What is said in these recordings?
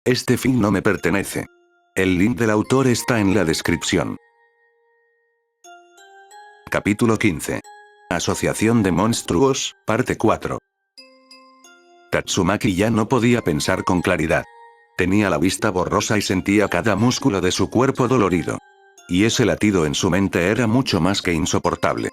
Este fin no me pertenece. El link del autor está en la descripción. Capítulo 15. Asociación de monstruos, parte 4. Tatsumaki ya no podía pensar con claridad. Tenía la vista borrosa y sentía cada músculo de su cuerpo dolorido. Y ese latido en su mente era mucho más que insoportable.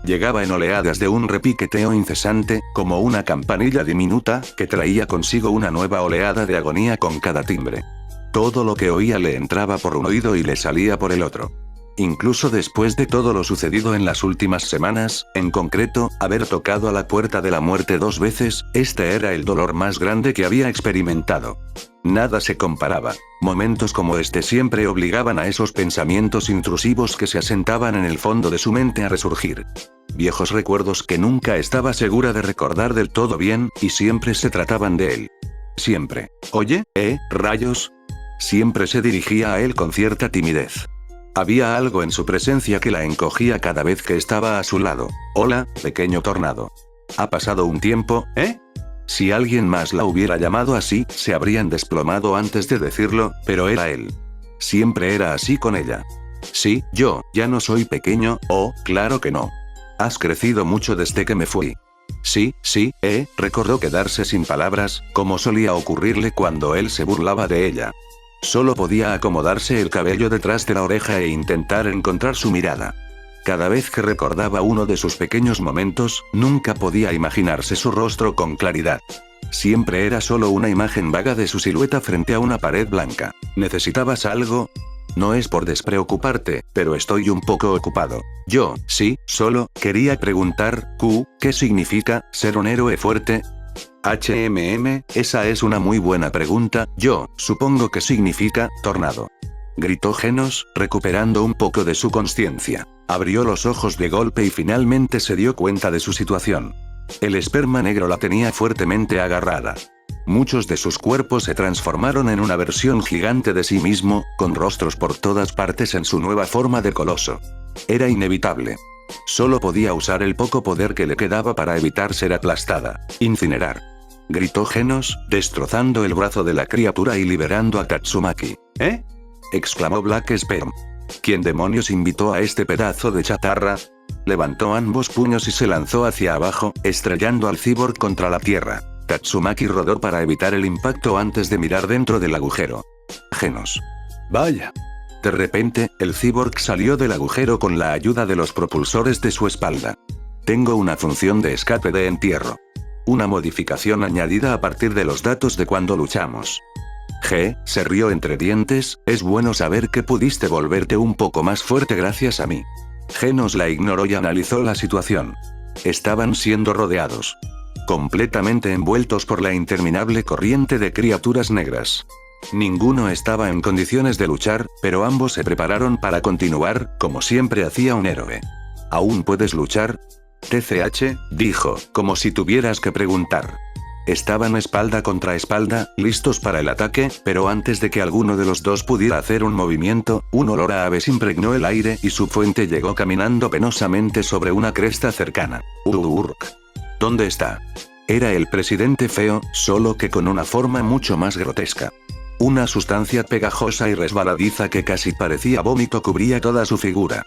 Llegaba en oleadas de un repiqueteo incesante, como una campanilla diminuta, que traía consigo una nueva oleada de agonía con cada timbre. Todo lo que oía le entraba por un oído y le salía por el otro. Incluso después de todo lo sucedido en las últimas semanas, en concreto, haber tocado a la puerta de la muerte 2 veces, este era el dolor más grande que había experimentado. Nada se comparaba. Momentos como este siempre obligaban a esos pensamientos intrusivos que se asentaban en el fondo de su mente a resurgir. Viejos recuerdos que nunca estaba segura de recordar del todo bien, y siempre se trataban de él. Siempre. Oye, rayos. Siempre se dirigía a él con cierta timidez. Había algo en su presencia que la encogía cada vez que estaba a su lado. Hola, pequeño tornado. ¿Ha pasado un tiempo, Si alguien más la hubiera llamado así, se habrían desplomado antes de decirlo, pero era él. Siempre era así con ella. Sí, yo, ya no soy pequeño, claro que no. Has crecido mucho desde que me fui. Sí, recordó quedarse sin palabras, como solía ocurrirle cuando él se burlaba de ella. Solo podía acomodarse el cabello detrás de la oreja e intentar encontrar su mirada. Cada vez que recordaba uno de sus pequeños momentos, nunca podía imaginarse su rostro con claridad. Siempre era solo una imagen vaga de su silueta frente a una pared blanca. ¿Necesitabas algo? No es por despreocuparte, pero estoy un poco ocupado. Yo, sí, solo quería preguntar, ¿qué significa ser un héroe fuerte? Esa es una muy buena pregunta. Yo supongo que significa tornado. Gritó Genos, recuperando un poco de su consciencia. Abrió los ojos de golpe y finalmente se dio cuenta de su situación. El esperma negro la tenía fuertemente agarrada. Muchos de sus cuerpos se transformaron en una versión gigante de sí mismo, con rostros por todas partes en su nueva forma de coloso. Era inevitable. Solo podía usar el poco poder que le quedaba para evitar ser aplastada. Incinerar. Gritó Genos, destrozando el brazo de la criatura y liberando a Tatsumaki. Exclamó Black Sperm. ¿Quién demonios invitó a este pedazo de chatarra? Levantó ambos puños y se lanzó hacia abajo, estrellando al cyborg contra la tierra. Tatsumaki rodó para evitar el impacto antes de mirar dentro del agujero. Genos. Vaya. De repente, el cyborg salió del agujero con la ayuda de los propulsores de su espalda. Tengo una función de escape de entierro. Una modificación añadida a partir de los datos de cuando luchamos. Se rió entre dientes, es bueno saber que pudiste volverte un poco más fuerte gracias a mí. Genos la ignoró y analizó la situación. Estaban siendo rodeados. Completamente envueltos por la interminable corriente de criaturas negras. Ninguno estaba en condiciones de luchar, pero ambos se prepararon para continuar, como siempre hacía un héroe. ¿Aún puedes luchar? TCH, dijo, como si tuvieras que preguntar. Estaban espalda contra espalda, listos para el ataque, pero antes de que alguno de los dos pudiera hacer un movimiento, un olor a aves impregnó el aire y su fuente llegó caminando penosamente sobre una cresta cercana. Urk. ¿Dónde está? Era el presidente feo, solo que con una forma mucho más grotesca. Una sustancia pegajosa y resbaladiza que casi parecía vómito cubría toda su figura.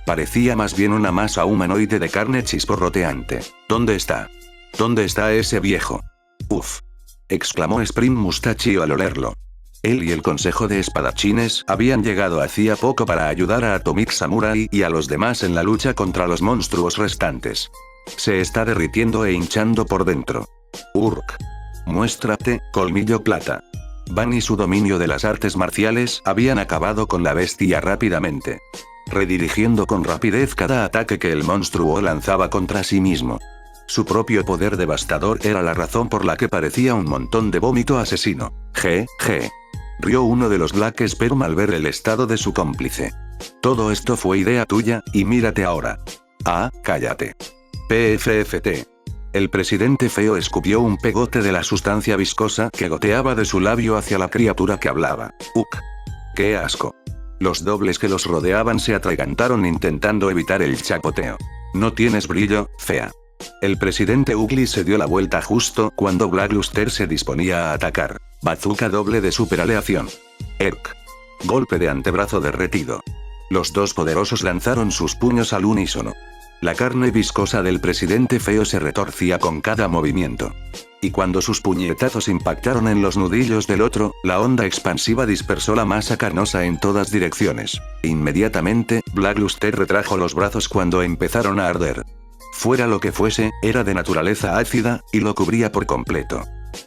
Parecía más bien una masa humanoide de carne chisporroteante. ¿Dónde está? ¿Dónde está ese viejo? Uf. Exclamó Spring Mustachio al olerlo. Él y el Consejo de Espadachines habían llegado hacía poco para ayudar a Atomic Samurai y a los demás en la lucha contra los monstruos restantes. Se está derritiendo e hinchando por dentro. Urk. Muéstrate, colmillo plata. Van y su dominio de las artes marciales habían acabado con la bestia rápidamente. Redirigiendo con rapidez cada ataque que el monstruo lanzaba contra sí mismo. Su propio poder devastador era la razón por la que parecía un montón de vómito asesino. Rió uno de los Black Sperm al ver el estado de su cómplice. Todo esto fue idea tuya, y mírate ahora. Cállate. PFFT. El presidente feo escupió un pegote de la sustancia viscosa que goteaba de su labio hacia la criatura que hablaba. ¡Qué asco! Los dobles que los rodeaban se atragantaron intentando evitar el chapoteo. No tienes brillo, fea. El presidente Ugly se dio la vuelta justo cuando Black Luster se disponía a atacar. Bazooka doble de superaleación. Erk. Golpe de antebrazo derretido. Los dos poderosos lanzaron sus puños al unísono. La carne viscosa del presidente feo se retorcía con cada movimiento. Y cuando sus puñetazos impactaron en los nudillos del otro, la onda expansiva dispersó la masa carnosa en todas direcciones. Inmediatamente, Black Luster retrajo los brazos cuando empezaron a arder. Fuera lo que fuese, era de naturaleza ácida, y lo cubría por completo.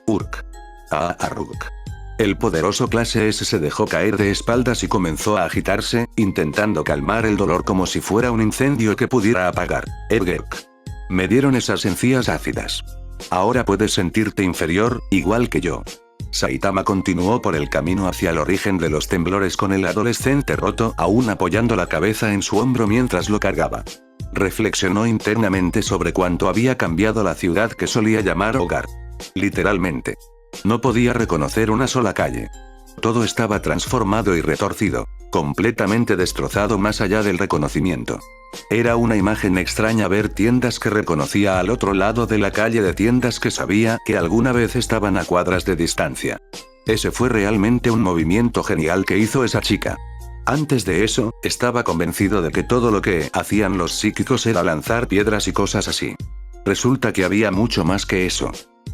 Urk. Arruk. El poderoso clase S se dejó caer de espaldas y comenzó a agitarse, intentando calmar el dolor como si fuera un incendio que pudiera apagar. Ergerk. Me dieron esas encías ácidas. Ahora puedes sentirte inferior, igual que yo. Saitama continuó por el camino hacia el origen de los temblores con el adolescente roto aún apoyando la cabeza en su hombro mientras lo cargaba. Reflexionó internamente sobre cuánto había cambiado la ciudad que solía llamar hogar. Literalmente. No podía reconocer una sola calle. Todo estaba transformado y retorcido, completamente destrozado más allá del reconocimiento. Era una imagen extraña ver tiendas que reconocía al otro lado de la calle de tiendas que sabía que alguna vez estaban a cuadras de distancia. Ese fue realmente un movimiento genial que hizo esa chica. Antes de eso, estaba convencido de que todo lo que hacían los psíquicos era lanzar piedras y cosas así. Resulta que había mucho más que eso.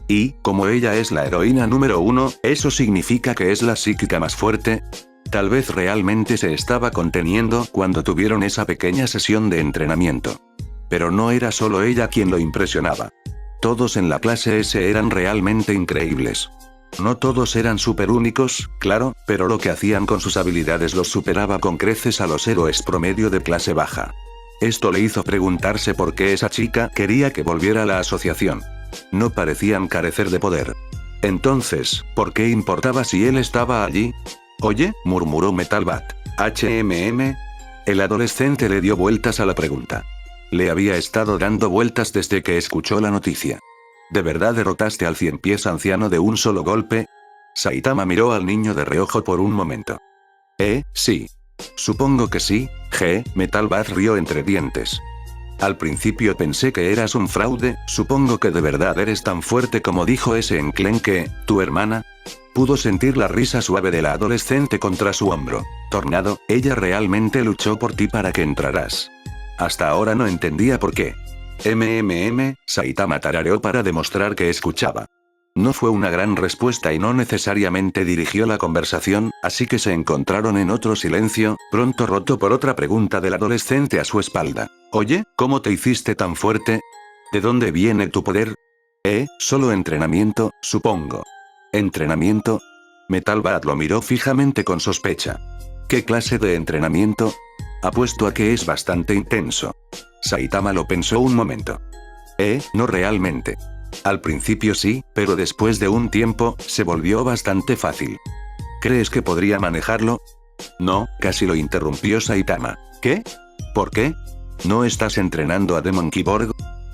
Y, como ella es la heroína número 1, ¿eso significa que es la psíquica más fuerte? Tal vez realmente se estaba conteniendo cuando tuvieron esa pequeña sesión de entrenamiento. Pero no era solo ella quien lo impresionaba. Todos en la clase S eran realmente increíbles. No todos eran súper únicos, claro, pero lo que hacían con sus habilidades los superaba con creces a los héroes promedio de clase baja. Esto le hizo preguntarse por qué esa chica quería que volviera a la asociación. No parecían carecer de poder. Entonces, ¿por qué importaba si él estaba allí? Oye, murmuró Metal Bat. El adolescente le dio vueltas a la pregunta. Le había estado dando vueltas desde que escuchó la noticia. ¿De verdad derrotaste al 100 pies anciano de un solo golpe? Saitama miró al niño de reojo por un momento. Sí. Supongo que sí, Metal Bat rió entre dientes. Al principio pensé que eras un fraude, supongo que de verdad eres tan fuerte como dijo ese enclenque, tu hermana. Pudo sentir la risa suave de la adolescente contra su hombro. Tornado, ella realmente luchó por ti para que entraras. Hasta ahora no entendía por qué. Saitama tarareó para demostrar que escuchaba. No fue una gran respuesta y no necesariamente dirigió la conversación, así que se encontraron en otro silencio, pronto roto por otra pregunta del adolescente a su espalda. Oye, ¿cómo te hiciste tan fuerte? ¿De dónde viene tu poder? Solo entrenamiento, supongo. ¿Entrenamiento? Metal Bat lo miró fijamente con sospecha. ¿Qué clase de entrenamiento? Apuesto a que es bastante intenso. Saitama lo pensó un momento. No realmente. Al principio sí, pero después de un tiempo, se volvió bastante fácil. ¿Crees que podría manejarlo? No, casi lo interrumpió Saitama. ¿Qué? ¿Por qué? ¿No estás entrenando a Demon Cyborg?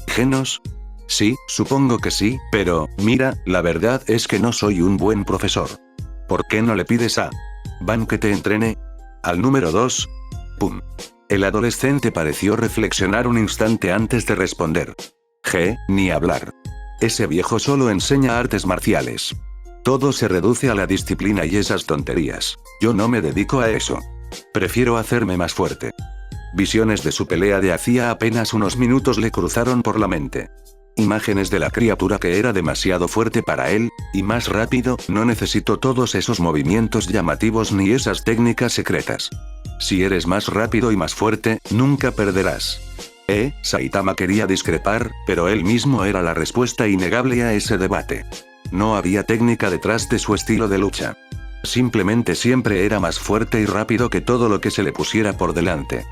¿Genos? Sí, supongo que sí, pero, mira, la verdad es que no soy un buen profesor. ¿Por qué no le pides a Van que te entrene? Al número 2. Pum. El adolescente pareció reflexionar un instante antes de responder. Ni hablar. Ese viejo solo enseña artes marciales. Todo se reduce a la disciplina y esas tonterías. Yo no me dedico a eso. Prefiero hacerme más fuerte. Visiones de su pelea de hacía apenas unos minutos le cruzaron por la mente. Imágenes de la criatura que era demasiado fuerte para él, y más rápido, no necesito todos esos movimientos llamativos ni esas técnicas secretas. Si eres más rápido y más fuerte, nunca perderás. Saitama quería discrepar, pero él mismo era la respuesta innegable a ese debate. No había técnica detrás de su estilo de lucha. Simplemente siempre era más fuerte y rápido que todo lo que se le pusiera por delante.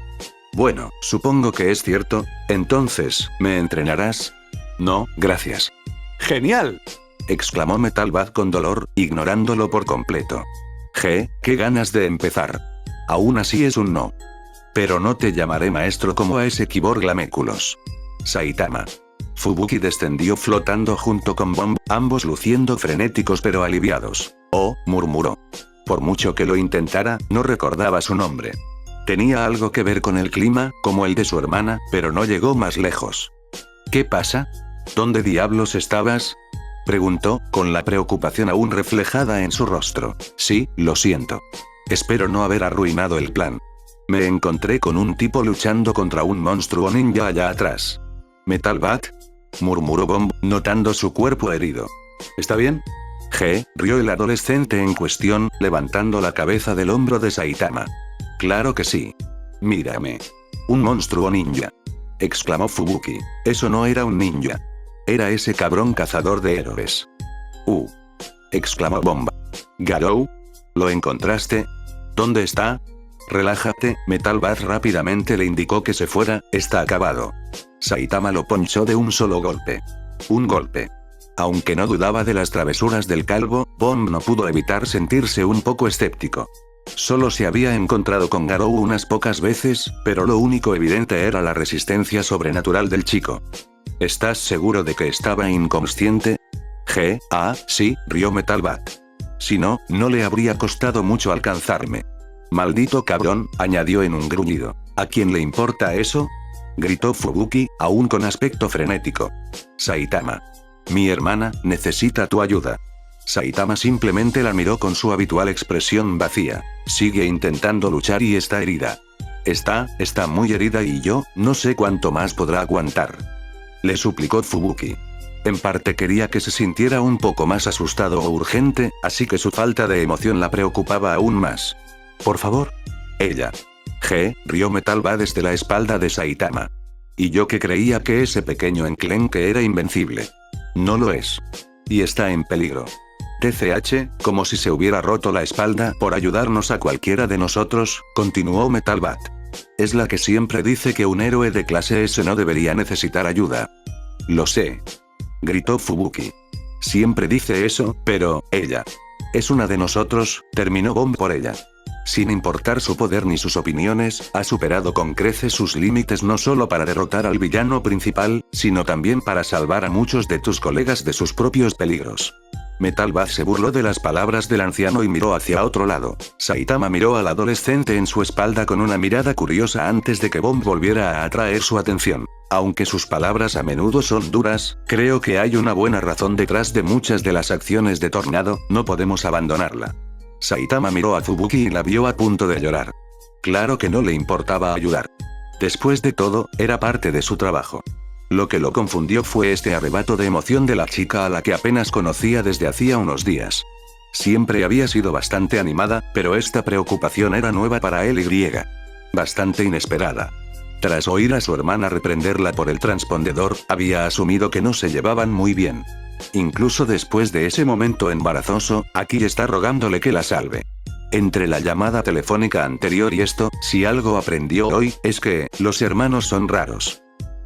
Bueno, supongo que es cierto, entonces, ¿me entrenarás? No, gracias. ¡Genial!, exclamó Metal Bat con dolor, ignorándolo por completo. ¡Qué ganas de empezar! Aún así es un no. Pero no te llamaré maestro como a ese Cyborg Laméculos. Saitama. Fubuki descendió flotando junto con Bomb, ambos luciendo frenéticos pero aliviados. Oh, murmuró. Por mucho que lo intentara, no recordaba su nombre. Tenía algo que ver con el clima, como el de su hermana, pero no llegó más lejos. ¿Qué pasa? ¿Dónde diablos estabas? Preguntó, con la preocupación aún reflejada en su rostro. Sí, lo siento. Espero no haber arruinado el plan. Me encontré con un tipo luchando contra un monstruo ninja allá atrás. ¿Metal Bat? Murmuró Bomb, notando su cuerpo herido. ¿Está bien? Rió el adolescente en cuestión, levantando la cabeza del hombro de Saitama. Claro que sí. Mírame. Un monstruo ninja. Exclamó Fubuki. Eso no era un ninja. Era ese cabrón cazador de héroes. Exclamó Bomba. Garou. ¿Lo encontraste? ¿Dónde está? Relájate, Metal Bat rápidamente le indicó que se fuera, está acabado. Saitama lo ponchó de un solo golpe. Un golpe. Aunque no dudaba de las travesuras del calvo, Bomb no pudo evitar sentirse un poco escéptico. Solo se había encontrado con Garou unas pocas veces, pero lo único evidente era la resistencia sobrenatural del chico. ¿Estás seguro de que estaba inconsciente? Sí, rió Metal Bat. Si no, no le habría costado mucho alcanzarme. Maldito cabrón, añadió en un gruñido. ¿A quién le importa eso? Gritó Fubuki, aún con aspecto frenético. Saitama. Mi hermana necesita tu ayuda. Saitama simplemente la miró con su habitual expresión vacía. Sigue intentando luchar y está herida. Está muy herida y yo, no sé cuánto más podrá aguantar. Le suplicó Fubuki. En parte quería que se sintiera un poco más asustado o urgente, así que su falta de emoción la preocupaba aún más. Por favor. Ella. Rió Metal Bat desde la espalda de Saitama. Y yo que creía que ese pequeño enclenque era invencible. No lo es. Y está en peligro. TCH, como si se hubiera roto la espalda por ayudarnos a cualquiera de nosotros, continuó Metal Bat. Es la que siempre dice que un héroe de clase S no debería necesitar ayuda. Lo sé. Gritó Fubuki. Siempre dice eso, pero, ella. Es una de nosotros, terminó Bomb por ella. Sin importar su poder ni sus opiniones, ha superado con creces sus límites no solo para derrotar al villano principal, sino también para salvar a muchos de tus colegas de sus propios peligros. Metal Bat se burló de las palabras del anciano y miró hacia otro lado. Saitama miró al adolescente en su espalda con una mirada curiosa antes de que Bomb volviera a atraer su atención. Aunque sus palabras a menudo son duras, creo que hay una buena razón detrás de muchas de las acciones de Tornado, no podemos abandonarla. Saitama miró a Fubuki y la vio a punto de llorar. Claro que no le importaba ayudar. Después de todo, era parte de su trabajo. Lo que lo confundió fue este arrebato de emoción de la chica a la que apenas conocía desde hacía unos días. Siempre había sido bastante animada, pero esta preocupación era nueva para él y bastante inesperada. Tras oír a su hermana reprenderla por el transpondedor, había asumido que no se llevaban muy bien. Incluso después de ese momento embarazoso, aquí está rogándole que la salve. Entre la llamada telefónica anterior y esto, si algo aprendió hoy, es que, los hermanos son raros.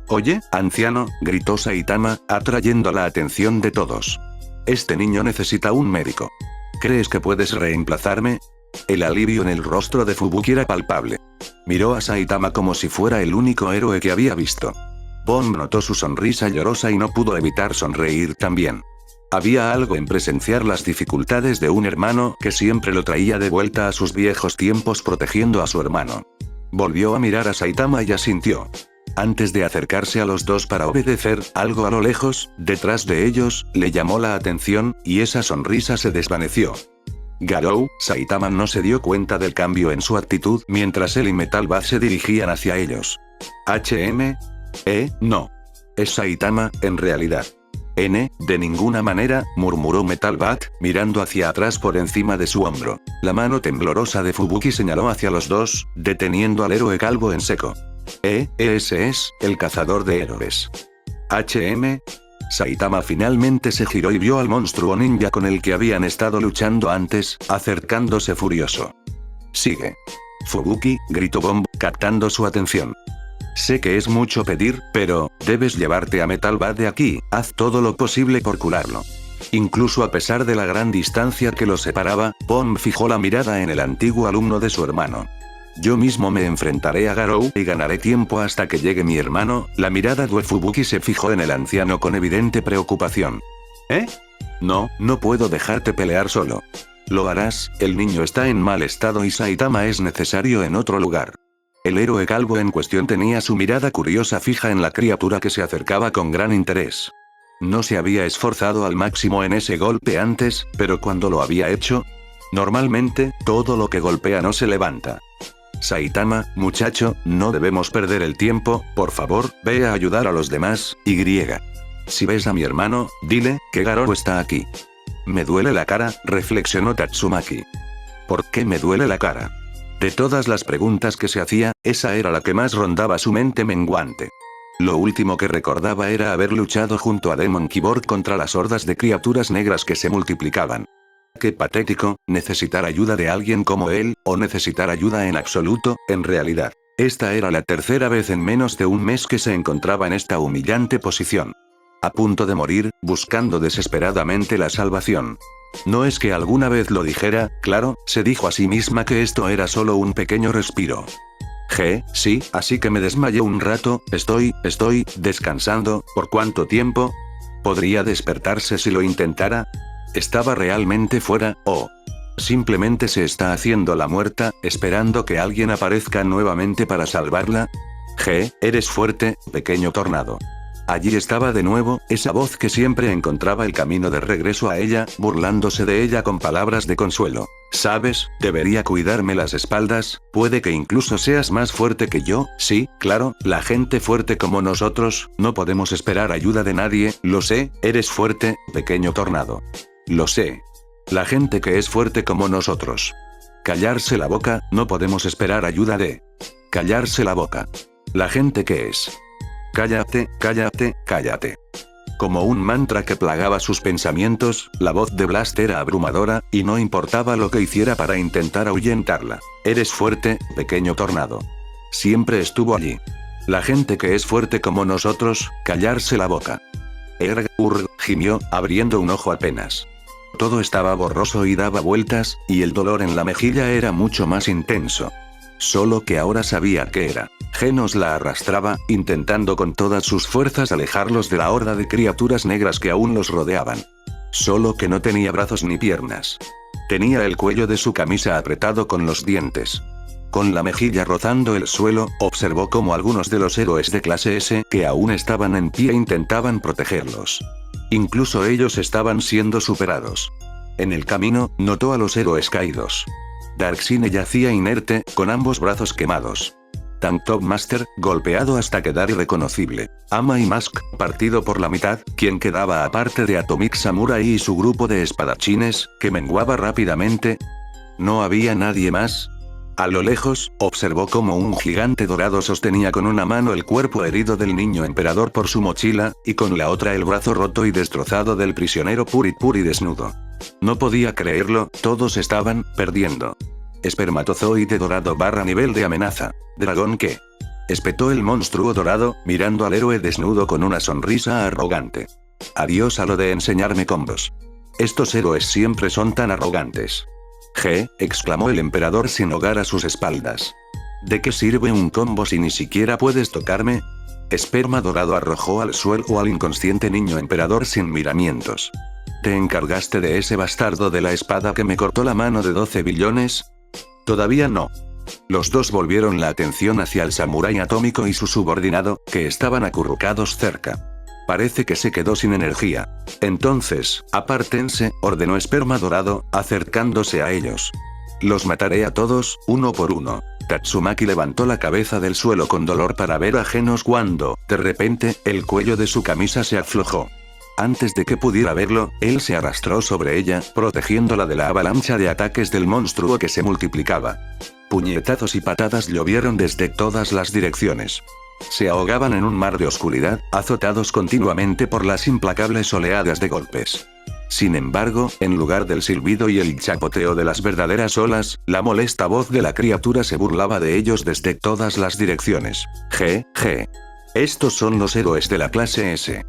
Oye, anciano, gritó Saitama, atrayendo la atención de todos. Este niño necesita un médico. ¿Crees que puedes reemplazarme? El alivio en el rostro de Fubuki era palpable. Miró a Saitama como si fuera el único héroe que había visto. Bomb notó su sonrisa llorosa y no pudo evitar sonreír también. Había algo en presenciar las dificultades de un hermano que siempre lo traía de vuelta a sus viejos tiempos protegiendo a su hermano. Volvió a mirar a Saitama y asintió. Antes de acercarse a los dos para obedecer, algo a lo lejos, detrás de ellos, le llamó la atención, y esa sonrisa se desvaneció. Garou, Saitama no se dio cuenta del cambio en su actitud mientras él y Metal Bat se dirigían hacia ellos. No. Es Saitama, en realidad. De ninguna manera, murmuró Metal Bat, mirando hacia atrás por encima de su hombro. La mano temblorosa de Fubuki señaló hacia los dos, deteniendo al héroe calvo en seco. Ese es, el cazador de héroes. Saitama finalmente se giró y vio al monstruo ninja con el que habían estado luchando antes, acercándose furioso. Sigue. Fubuki, gritó Bomb, captando su atención. Sé que es mucho pedir, pero, debes llevarte a Metal Bat de aquí, haz todo lo posible por curarlo. Incluso a pesar de la gran distancia que los separaba, Bomb fijó la mirada en el antiguo alumno de su hermano. Yo mismo me enfrentaré a Garou y ganaré tiempo hasta que llegue mi hermano. La mirada de Fubuki se fijó en el anciano con evidente preocupación. No puedo dejarte pelear solo. Lo harás, el niño está en mal estado y Saitama es necesario en otro lugar. El héroe calvo en cuestión tenía su mirada curiosa fija en la criatura que se acercaba con gran interés. No se había esforzado al máximo en ese golpe antes, pero cuando lo había hecho... Normalmente, todo lo que golpea no se levanta. Saitama, muchacho, no debemos perder el tiempo, por favor, ve a ayudar a los demás, y. Si ves a mi hermano, dile, que Garou está aquí. Me duele la cara, reflexionó Tatsumaki. ¿Por qué me duele la cara? De todas las preguntas que se hacía, esa era la que más rondaba su mente menguante. Lo último que recordaba era haber luchado junto a Demon Keyboard contra las hordas de criaturas negras que se multiplicaban. Qué patético, necesitar ayuda de alguien como él, o necesitar ayuda en absoluto, en realidad. Esta era la tercera vez en menos de un mes que se encontraba en esta humillante posición. A punto de morir, buscando desesperadamente la salvación. No es que alguna vez lo dijera, claro, se dijo a sí misma que esto era solo un pequeño respiro. Sí, así que me desmayé un rato, estoy descansando, ¿por cuánto tiempo? ¿Podría despertarse si lo intentara? ¿Estaba realmente fuera, o simplemente se está haciendo la muerta, esperando que alguien aparezca nuevamente para salvarla? Eres fuerte, pequeño tornado. Allí estaba de nuevo, esa voz que siempre encontraba el camino de regreso a ella, burlándose de ella con palabras de consuelo. ¿Sabes? Debería cuidarme las espaldas, puede que incluso seas más fuerte que yo, sí, claro, la gente fuerte como nosotros, no podemos esperar ayuda de nadie, lo sé, eres fuerte, pequeño tornado. Lo sé. La gente que es fuerte como nosotros. Callarse la boca, no podemos esperar ayuda de. Callarse la boca. La gente que es. Cállate, cállate, cállate. Como un mantra que plagaba sus pensamientos, la voz de Blast era abrumadora, y no importaba lo que hiciera para intentar ahuyentarla. Eres fuerte, pequeño tornado. Siempre estuvo allí. La gente que es fuerte como nosotros, callarse la boca. Gimió, abriendo un ojo apenas. Todo estaba borroso y daba vueltas, y el dolor en la mejilla era mucho más intenso. Solo que ahora sabía qué era. Genos la arrastraba, intentando con todas sus fuerzas alejarlos de la horda de criaturas negras que aún los rodeaban. Solo que no tenía brazos ni piernas. Tenía el cuello de su camisa apretado con los dientes. Con la mejilla rozando el suelo, observó cómo algunos de los héroes de clase S que aún estaban en pie intentaban protegerlos. Incluso ellos estaban siendo superados. En el camino, notó a los héroes caídos. Darkseid yacía inerte, con ambos brazos quemados. Tank Top Master, golpeado hasta quedar irreconocible. Ama y Mask, partido por la mitad, quien quedaba aparte de Atomic Samurai y su grupo de espadachines, que menguaba rápidamente. ¿No había nadie más? A lo lejos, observó cómo un gigante dorado sostenía con una mano el cuerpo herido del niño emperador por su mochila, y con la otra el brazo roto y destrozado del prisionero Puri desnudo. No podía creerlo, todos estaban perdiendo. Espermatozoide dorado / nivel de amenaza. ¿Dragón qué? Espetó el monstruo dorado, mirando al héroe desnudo con una sonrisa arrogante. Adiós a lo de enseñarme combos. Estos héroes siempre son tan arrogantes. Exclamó el emperador sin hogar a sus espaldas. ¿De qué sirve un combo si ni siquiera puedes tocarme? Esperma dorado arrojó al suelo al inconsciente niño emperador sin miramientos. ¿Te encargaste de ese bastardo de la espada que me cortó la mano de 12 billones? Todavía no. Los dos volvieron la atención hacia el samurái atómico y su subordinado, que estaban acurrucados cerca. Parece que se quedó sin energía. Entonces, apártense, ordenó Esperma dorado, acercándose a ellos. Los mataré a todos, uno por uno. Tatsumaki levantó la cabeza del suelo con dolor para ver a Genos cuando, de repente, el cuello de su camisa se aflojó. Antes de que pudiera verlo, él se arrastró sobre ella, protegiéndola de la avalancha de ataques del monstruo que se multiplicaba. Puñetazos y patadas llovieron desde todas las direcciones. Se ahogaban en un mar de oscuridad, azotados continuamente por las implacables oleadas de golpes. Sin embargo, en lugar del silbido y el chapoteo de las verdaderas olas, la molesta voz de la criatura se burlaba de ellos desde todas las direcciones. Estos son los héroes de la clase S.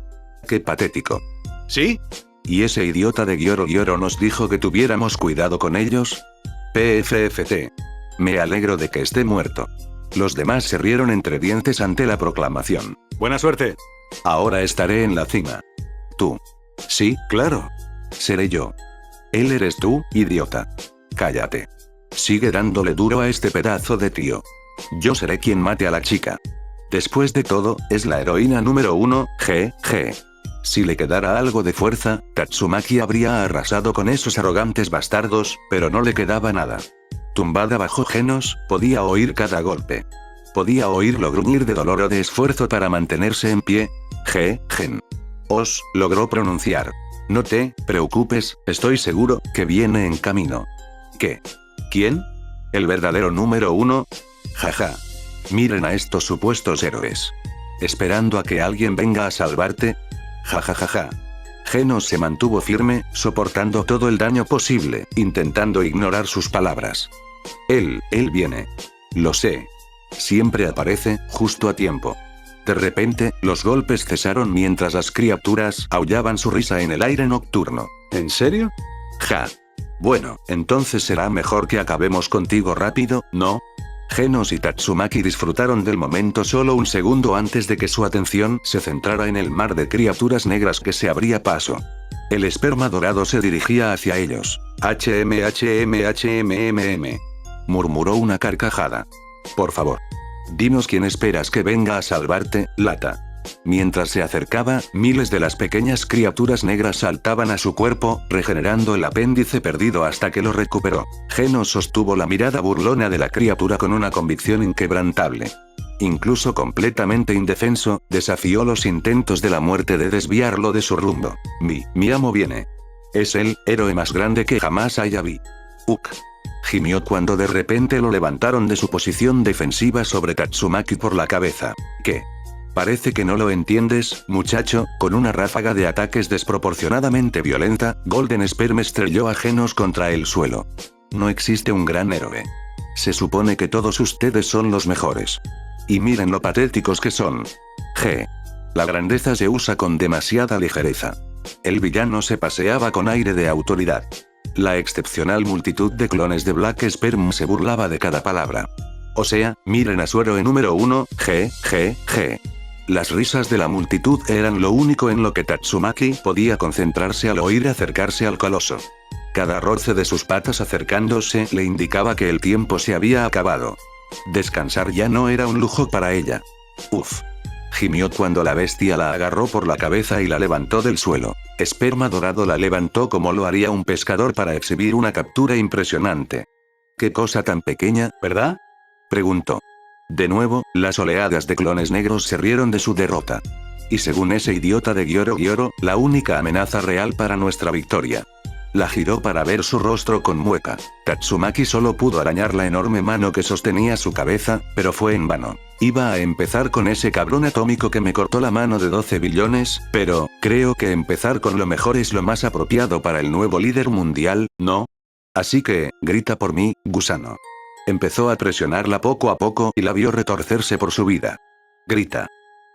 ¡Qué patético! ¿Sí? ¿Y ese idiota de Gyoro nos dijo que tuviéramos cuidado con ellos? PFFT. Me alegro de que esté muerto. Los demás se rieron entre dientes ante la proclamación. ¡Buena suerte! Ahora estaré en la cima. ¿Tú? Sí, claro. Seré yo. Él eres tú, idiota. Cállate. Sigue dándole duro a este pedazo de tío. Yo seré quien mate a la chica. Después de todo, es la heroína número 1, GG. Si le quedara algo de fuerza, Tatsumaki habría arrasado con esos arrogantes bastardos, pero no le quedaba nada. Tumbada bajo Genos, podía oír cada golpe. Podía oírlo gruñir de dolor o de esfuerzo para mantenerse en pie. Gen. Os, logró pronunciar. No te preocupes, estoy seguro que viene en camino. ¿Qué? ¿Quién? ¿El verdadero número 1? Jaja. Miren a estos supuestos héroes. ¿Esperando a que alguien venga a salvarte? Jajajaja. Genos se mantuvo firme, soportando todo el daño posible, intentando ignorar sus palabras. Él viene. Lo sé. Siempre aparece, justo a tiempo. De repente, los golpes cesaron mientras las criaturas aullaban su risa en el aire nocturno. ¿En serio? Ja. Bueno, entonces será mejor que acabemos contigo rápido, ¿no? Genos y Tatsumaki disfrutaron del momento solo un segundo antes de que su atención se centrara en el mar de criaturas negras que se abría paso. El esperma dorado se dirigía hacia ellos. HM, murmuró una carcajada. Por favor. Dinos quién esperas que venga a salvarte, Lata. Mientras se acercaba, miles de las pequeñas criaturas negras saltaban a su cuerpo, regenerando el apéndice perdido hasta que lo recuperó. Genos sostuvo la mirada burlona de la criatura con una convicción inquebrantable. Incluso completamente indefenso, desafió los intentos de la muerte de desviarlo de su rumbo. Mi amo viene. Es el héroe más grande que jamás haya vi. Gimió cuando de repente lo levantaron de su posición defensiva sobre Tatsumaki por la cabeza. ¿Qué? Parece que no lo entiendes, muchacho. Con una ráfaga de ataques desproporcionadamente violenta, Golden Sperm estrelló a Genos contra el suelo. No existe un gran héroe. Se supone que todos ustedes son los mejores. Y miren lo patéticos que son. La grandeza se usa con demasiada ligereza. El villano se paseaba con aire de autoridad. La excepcional multitud de clones de Black Sperm se burlaba de cada palabra. O sea, miren a su héroe número 1, Las risas de la multitud eran lo único en lo que Tatsumaki podía concentrarse al oír acercarse al coloso. Cada roce de sus patas acercándose le indicaba que el tiempo se había acabado. Descansar ya no era un lujo para ella. Gimió cuando la bestia la agarró por la cabeza y la levantó del suelo. Esperma dorado la levantó como lo haría un pescador para exhibir una captura impresionante. ¿Qué cosa tan pequeña, verdad? Preguntó. De nuevo, las oleadas de clones negros se rieron de su derrota. Y según ese idiota de Gyoro, la única amenaza real para nuestra victoria. La giró para ver su rostro con mueca. Tatsumaki solo pudo arañar la enorme mano que sostenía su cabeza, pero fue en vano. Iba a empezar con ese cabrón atómico que me cortó la mano de 12 billones, pero creo que empezar con lo mejor es lo más apropiado para el nuevo líder mundial, ¿no? Así que, grita por mí, gusano. Empezó a presionarla poco a poco y la vio retorcerse por su vida. Grita.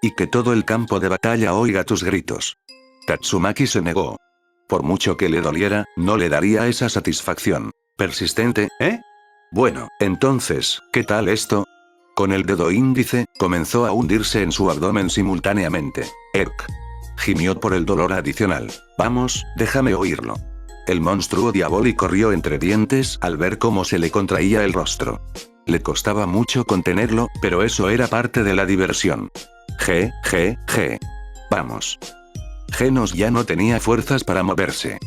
Y que todo el campo de batalla oiga tus gritos. Tatsumaki se negó. Por mucho que le doliera, no le daría esa satisfacción. Persistente, ¿eh? Bueno, entonces, ¿qué tal esto? Con el dedo índice, comenzó a hundirse en su abdomen simultáneamente. Gimió por el dolor adicional. Vamos, déjame oírlo. El monstruo diabólico rió entre dientes al ver cómo se le contraía el rostro. Le costaba mucho contenerlo, pero eso era parte de la diversión. Vamos. Genos ya no tenía fuerzas para moverse.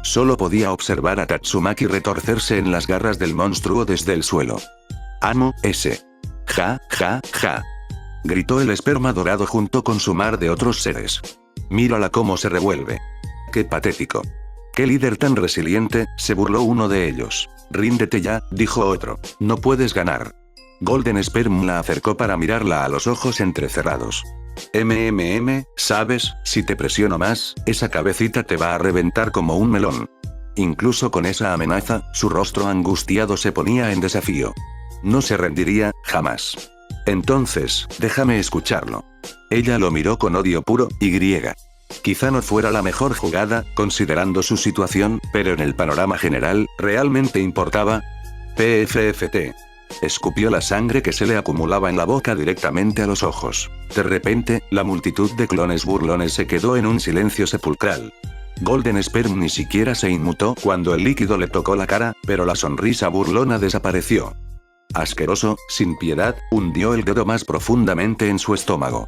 Solo podía observar a Tatsumaki retorcerse en las garras del monstruo desde el suelo. Amo ese. Ja. Gritó el esperma dorado junto con su mar de otros seres. Mírala cómo se revuelve. Qué patético. Qué líder tan resiliente, se burló uno de ellos. Ríndete ya, dijo otro. No puedes ganar. Golden Sperm la acercó para mirarla a los ojos entrecerrados. ¿Sabes? Si te presiono más, esa cabecita te va a reventar como un melón. Incluso con esa amenaza, su rostro angustiado se ponía en desafío. No se rendiría, jamás. Entonces, déjame escucharlo. Ella lo miró con odio puro, y. Quizá no fuera la mejor jugada, considerando su situación, pero en el panorama general, ¿realmente importaba? PFFT. Escupió la sangre que se le acumulaba en la boca directamente a los ojos. De repente, la multitud de clones burlones se quedó en un silencio sepulcral. Golden Sperm ni siquiera se inmutó cuando el líquido le tocó la cara, pero la sonrisa burlona desapareció. Asqueroso, sin piedad, hundió el dedo más profundamente en su estómago.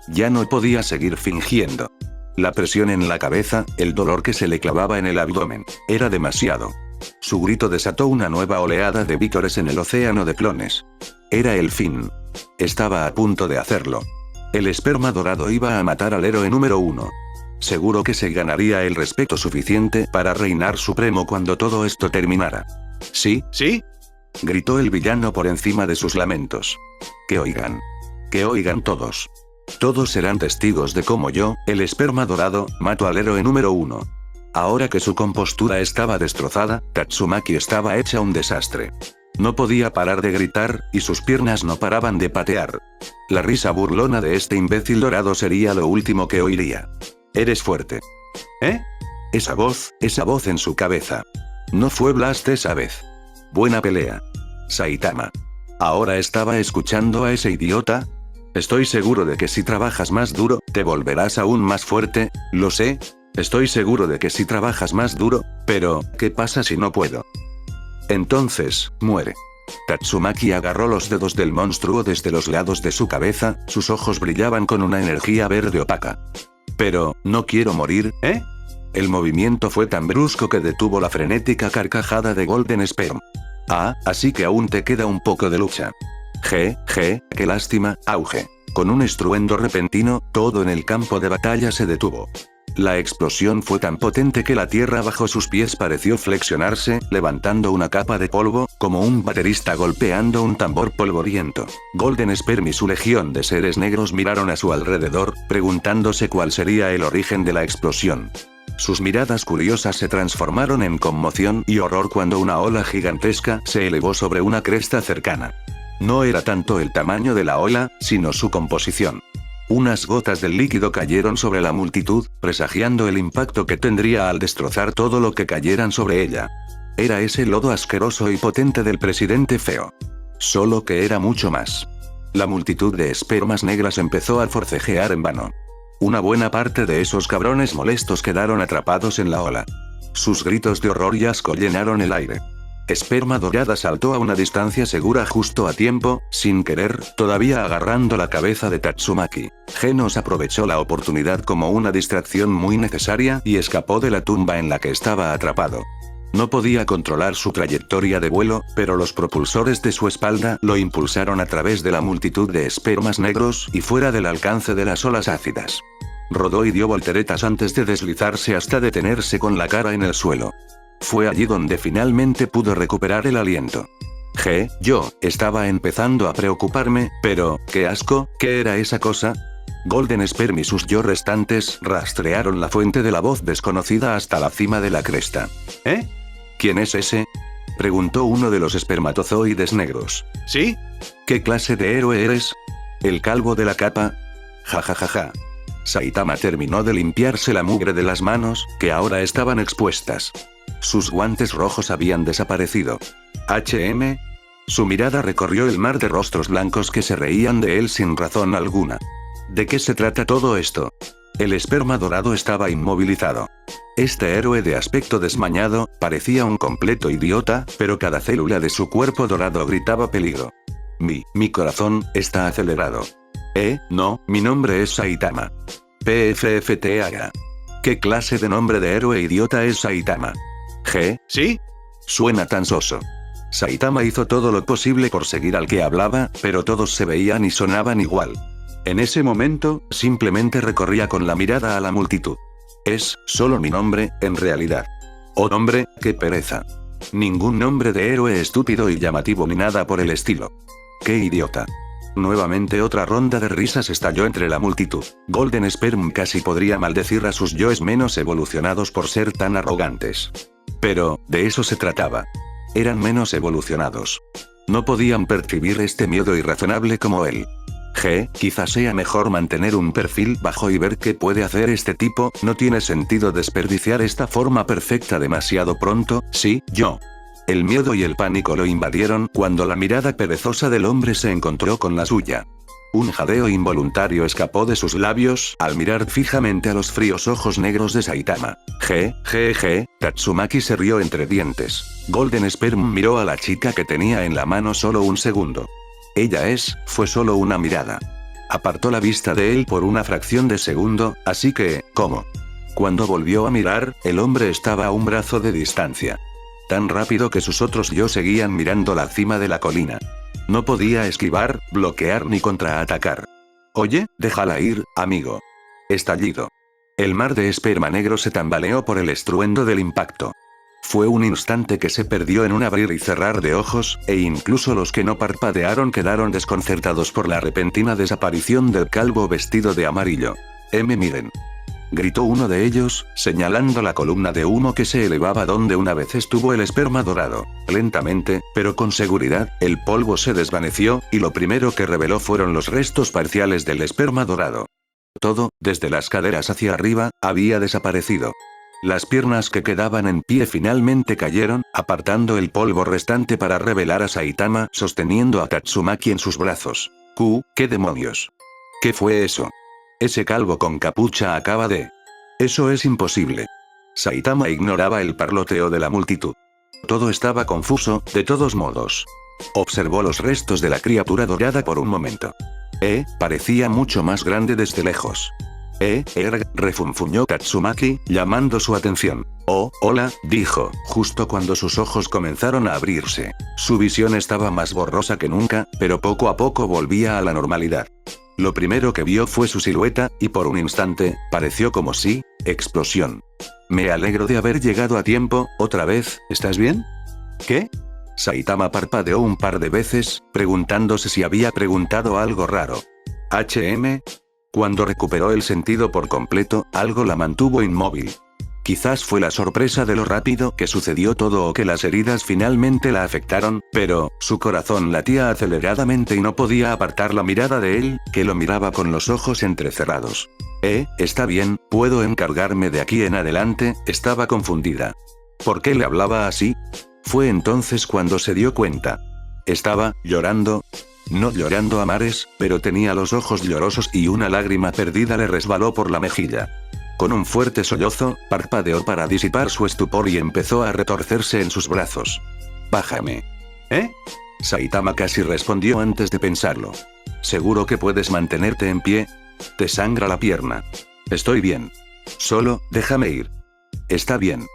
Ya no podía seguir fingiendo. La presión en la cabeza, el dolor que se le clavaba en el abdomen, era demasiado. Su grito desató una nueva oleada de vítores en el océano de clones. Era el fin. Estaba a punto de hacerlo. El esperma dorado iba a matar al héroe número 1. Seguro que se ganaría el respeto suficiente para reinar supremo cuando todo esto terminara. ¿Sí? ¿Sí? Gritó el villano por encima de sus lamentos. Que oigan. Que oigan todos. Todos serán testigos de cómo yo, el esperma dorado, mato al héroe número 1. Ahora que su compostura estaba destrozada, Tatsumaki estaba hecha un desastre. No podía parar de gritar, y sus piernas no paraban de patear. La risa burlona de este imbécil dorado sería lo último que oiría. Eres fuerte. ¿Eh? Esa voz en su cabeza. No fue Blast esa vez. Buena pelea. Saitama. Ahora estaba escuchando a ese idiota. Estoy seguro de que si trabajas más duro, te volverás aún más fuerte, lo sé. Estoy seguro de que si trabajas más duro, pero, ¿qué pasa si no puedo? Entonces, muere. Tatsumaki agarró los dedos del monstruo desde los lados de su cabeza, sus ojos brillaban con una energía verde opaca. Pero, no quiero morir, ¿eh? El movimiento fue tan brusco que detuvo la frenética carcajada de Golden Sperm. Ah, así que aún te queda un poco de lucha. Qué lástima, auge. Con un estruendo repentino, todo en el campo de batalla se detuvo. La explosión fue tan potente que la tierra bajo sus pies pareció flexionarse, levantando una capa de polvo, como un baterista golpeando un tambor polvoriento. Golden Sperm y su legión de seres negros miraron a su alrededor, preguntándose cuál sería el origen de la explosión. Sus miradas curiosas se transformaron en conmoción y horror cuando una ola gigantesca se elevó sobre una cresta cercana. No era tanto el tamaño de la ola, sino su composición. Unas gotas del líquido cayeron sobre la multitud, presagiando el impacto que tendría al destrozar todo lo que cayeran sobre ella. Era ese lodo asqueroso y potente del presidente feo. Solo que era mucho más. La multitud de espermas negras empezó a forcejear en vano. Una buena parte de esos cabrones molestos quedaron atrapados en la ola. Sus gritos de horror y asco llenaron el aire. Esperma dorada saltó a una distancia segura justo a tiempo, sin querer, todavía agarrando la cabeza de Tatsumaki. Genos aprovechó la oportunidad como una distracción muy necesaria y escapó de la tumba en la que estaba atrapado. No podía controlar su trayectoria de vuelo, pero los propulsores de su espalda lo impulsaron a través de la multitud de espermas negros y fuera del alcance de las olas ácidas. Rodó y dio volteretas antes de deslizarse hasta detenerse con la cara en el suelo. Fue allí donde finalmente pudo recuperar el aliento. Yo estaba empezando a preocuparme, pero, qué asco, ¿qué era esa cosa? Golden Sperm y sus yo restantes rastrearon la fuente de la voz desconocida hasta la cima de la cresta. ¿Eh? ¿Quién es ese? Preguntó uno de los espermatozoides negros. ¿Sí? ¿Qué clase de héroe eres? ¿El calvo de la capa? Ja. Saitama terminó de limpiarse la mugre de las manos, que ahora estaban expuestas. Sus guantes rojos habían desaparecido. Su mirada recorrió el mar de rostros blancos que se reían de él sin razón alguna. ¿De qué se trata todo esto? El esperma dorado estaba inmovilizado. Este héroe de aspecto desmañado, parecía un completo idiota, pero cada célula de su cuerpo dorado gritaba peligro. Mi corazón, está acelerado. No, mi nombre es Saitama. PFFTAGA. ¿Qué clase de nombre de héroe idiota es Saitama? ¿Sí? Suena tan soso. Saitama hizo todo lo posible por seguir al que hablaba, pero todos se veían y sonaban igual. En ese momento, simplemente recorría con la mirada a la multitud. Es solo mi nombre, en realidad. Oh nombre, qué pereza. Ningún nombre de héroe estúpido y llamativo ni nada por el estilo. ¡Qué idiota! Nuevamente otra ronda de risas estalló entre la multitud. Golden Sperm casi podría maldecir a sus yoes menos evolucionados por ser tan arrogantes. Pero, de eso se trataba. Eran menos evolucionados. No podían percibir este miedo irrazonable como él. Quizás sea mejor mantener un perfil bajo y ver qué puede hacer este tipo, no tiene sentido desperdiciar esta forma perfecta demasiado pronto, ¿sí? El miedo y el pánico lo invadieron cuando la mirada perezosa del hombre se encontró con la suya. Un jadeo involuntario escapó de sus labios al mirar fijamente a los fríos ojos negros de Saitama. Tatsumaki se rió entre dientes. Golden Sperm miró a la chica que tenía en la mano solo un segundo. Fue solo una mirada. Apartó la vista de él por una fracción de segundo, así que, ¿cómo? Cuando volvió a mirar, el hombre estaba a un brazo de distancia. Tan rápido que sus otros yo seguían mirando la cima de la colina. No podía esquivar, bloquear ni contraatacar. Oye, déjala ir, amigo. Estallido. El mar de esperma negro se tambaleó por el estruendo del impacto. Fue un instante que se perdió en un abrir y cerrar de ojos, e incluso los que no parpadearon quedaron desconcertados por la repentina desaparición del calvo vestido de amarillo. Miren. Gritó uno de ellos, señalando la columna de humo que se elevaba donde una vez estuvo el esperma dorado. Lentamente, pero con seguridad, el polvo se desvaneció, y lo primero que reveló fueron los restos parciales del esperma dorado. Todo, desde las caderas hacia arriba, había desaparecido. Las piernas que quedaban en pie finalmente cayeron, apartando el polvo restante para revelar a Saitama sosteniendo a Tatsumaki en sus brazos. ¿Qué demonios? ¿Qué fue eso? Ese calvo con capucha acaba de... Eso es imposible. Saitama ignoraba el parloteo de la multitud. Todo estaba confuso, de todos modos. Observó los restos de la criatura dorada por un momento. Parecía mucho más grande desde lejos. Refunfuñó Tatsumaki, llamando su atención. Oh, hola, dijo, justo cuando sus ojos comenzaron a abrirse. Su visión estaba más borrosa que nunca, pero poco a poco volvía a la normalidad. Lo primero que vio fue su silueta, y por un instante, pareció como si... explosión. Me alegro de haber llegado a tiempo, otra vez, ¿estás bien? ¿Qué? Saitama parpadeó un par de veces, preguntándose si había preguntado algo raro. Cuando recuperó el sentido por completo, algo la mantuvo inmóvil. Quizás fue la sorpresa de lo rápido que sucedió todo o que las heridas finalmente la afectaron, pero, su corazón latía aceleradamente y no podía apartar la mirada de él, que lo miraba con los ojos entrecerrados. Está bien, puedo encargarme de aquí en adelante, estaba confundida. ¿Por qué le hablaba así? Fue entonces cuando se dio cuenta. Estaba llorando. No llorando a mares, pero tenía los ojos llorosos y una lágrima perdida le resbaló por la mejilla. Con un fuerte sollozo, parpadeó para disipar su estupor y empezó a retorcerse en sus brazos. Bájame. Saitama casi respondió antes de pensarlo. ¿Seguro que puedes mantenerte en pie? Te sangra la pierna. Estoy bien. Solo, déjame ir. Está bien.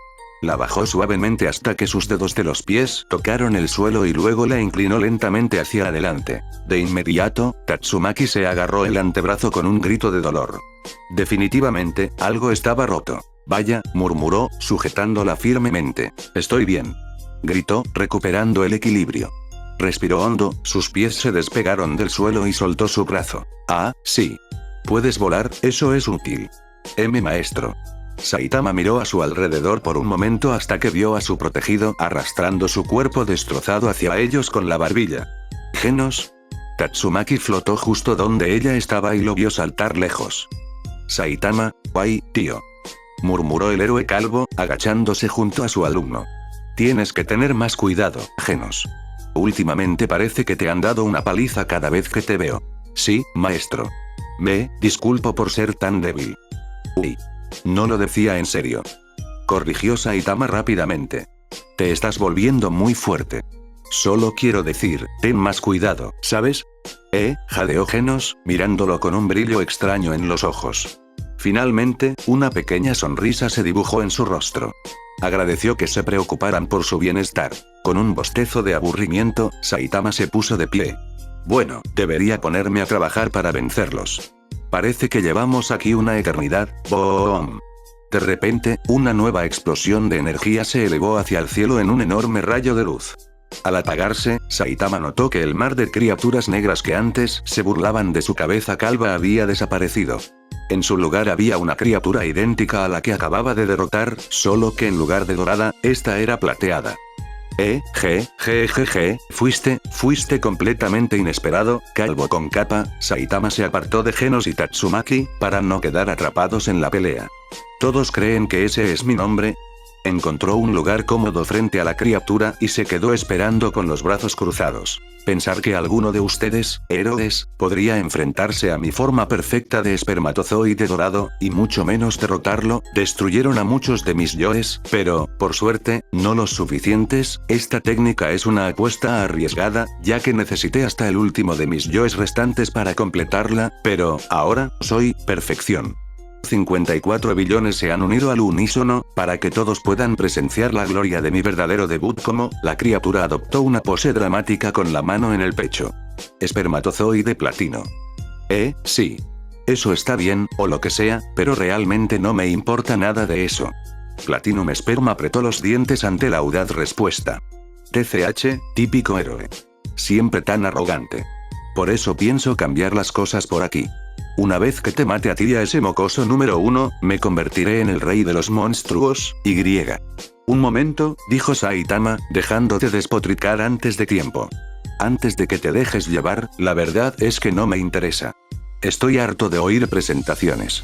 La bajó suavemente hasta que sus dedos de los pies tocaron el suelo y luego la inclinó lentamente hacia adelante. De inmediato, Tatsumaki se agarró el antebrazo con un grito de dolor. Definitivamente, algo estaba roto. Vaya, murmuró, sujetándola firmemente. Estoy bien. Gritó, recuperando el equilibrio. Respiró hondo, sus pies se despegaron del suelo y soltó su brazo. Ah, sí. Puedes volar, eso es útil. Maestro. Saitama miró a su alrededor por un momento hasta que vio a su protegido arrastrando su cuerpo destrozado hacia ellos con la barbilla. ¿Genos? Tatsumaki flotó justo donde ella estaba y lo vio saltar lejos. Saitama, guay, tío. Murmuró el héroe calvo, agachándose junto a su alumno. Tienes que tener más cuidado, Genos. Últimamente parece que te han dado una paliza cada vez que te veo. Sí, maestro. Me disculpo por ser tan débil. Uy. No lo decía en serio. Corrigió Saitama rápidamente. Te estás volviendo muy fuerte. Solo quiero decir, ten más cuidado, ¿sabes? Jadeó Genos, mirándolo con un brillo extraño en los ojos. Finalmente, una pequeña sonrisa se dibujó en su rostro. Agradeció que se preocuparan por su bienestar. Con un bostezo de aburrimiento, Saitama se puso de pie. Bueno, debería ponerme a trabajar para vencerlos. Parece que llevamos aquí una eternidad. ¡Boom! De repente, una nueva explosión de energía se elevó hacia el cielo en un enorme rayo de luz. Al apagarse, Saitama notó que el mar de criaturas negras que antes se burlaban de su cabeza calva había desaparecido. En su lugar había una criatura idéntica a la que acababa de derrotar, solo que en lugar de dorada, esta era plateada. Fuiste completamente inesperado, calvo con capa. Saitama se apartó de Genos y Tatsumaki, para no quedar atrapados en la pelea. ¿Todos creen que ese es mi nombre? Encontró un lugar cómodo frente a la criatura y se quedó esperando con los brazos cruzados. Pensar que alguno de ustedes, héroes, podría enfrentarse a mi forma perfecta de espermatozoide dorado, y mucho menos derrotarlo, destruyeron a muchos de mis yoes, pero, por suerte, no los suficientes. Esta técnica es una apuesta arriesgada, ya que necesité hasta el último de mis yoes restantes para completarla, pero, ahora, soy perfección. 54 billones se han unido al unísono, para que todos puedan presenciar la gloria de mi verdadero debut como, la criatura adoptó una pose dramática con la mano en el pecho. Espermatozoide platino. Sí. Eso está bien, o lo que sea, pero realmente no me importa nada de eso. Platinum Sperm apretó los dientes ante la audaz respuesta. TCH, típico héroe. Siempre tan arrogante. Por eso pienso cambiar las cosas por aquí. Una vez que te mate a ti y a ese mocoso número 1, me convertiré en el rey de los monstruos, Y. Un momento, dijo Saitama, dejándote despotricar antes de tiempo. Antes de que te dejes llevar, la verdad es que no me interesa. Estoy harto de oír presentaciones.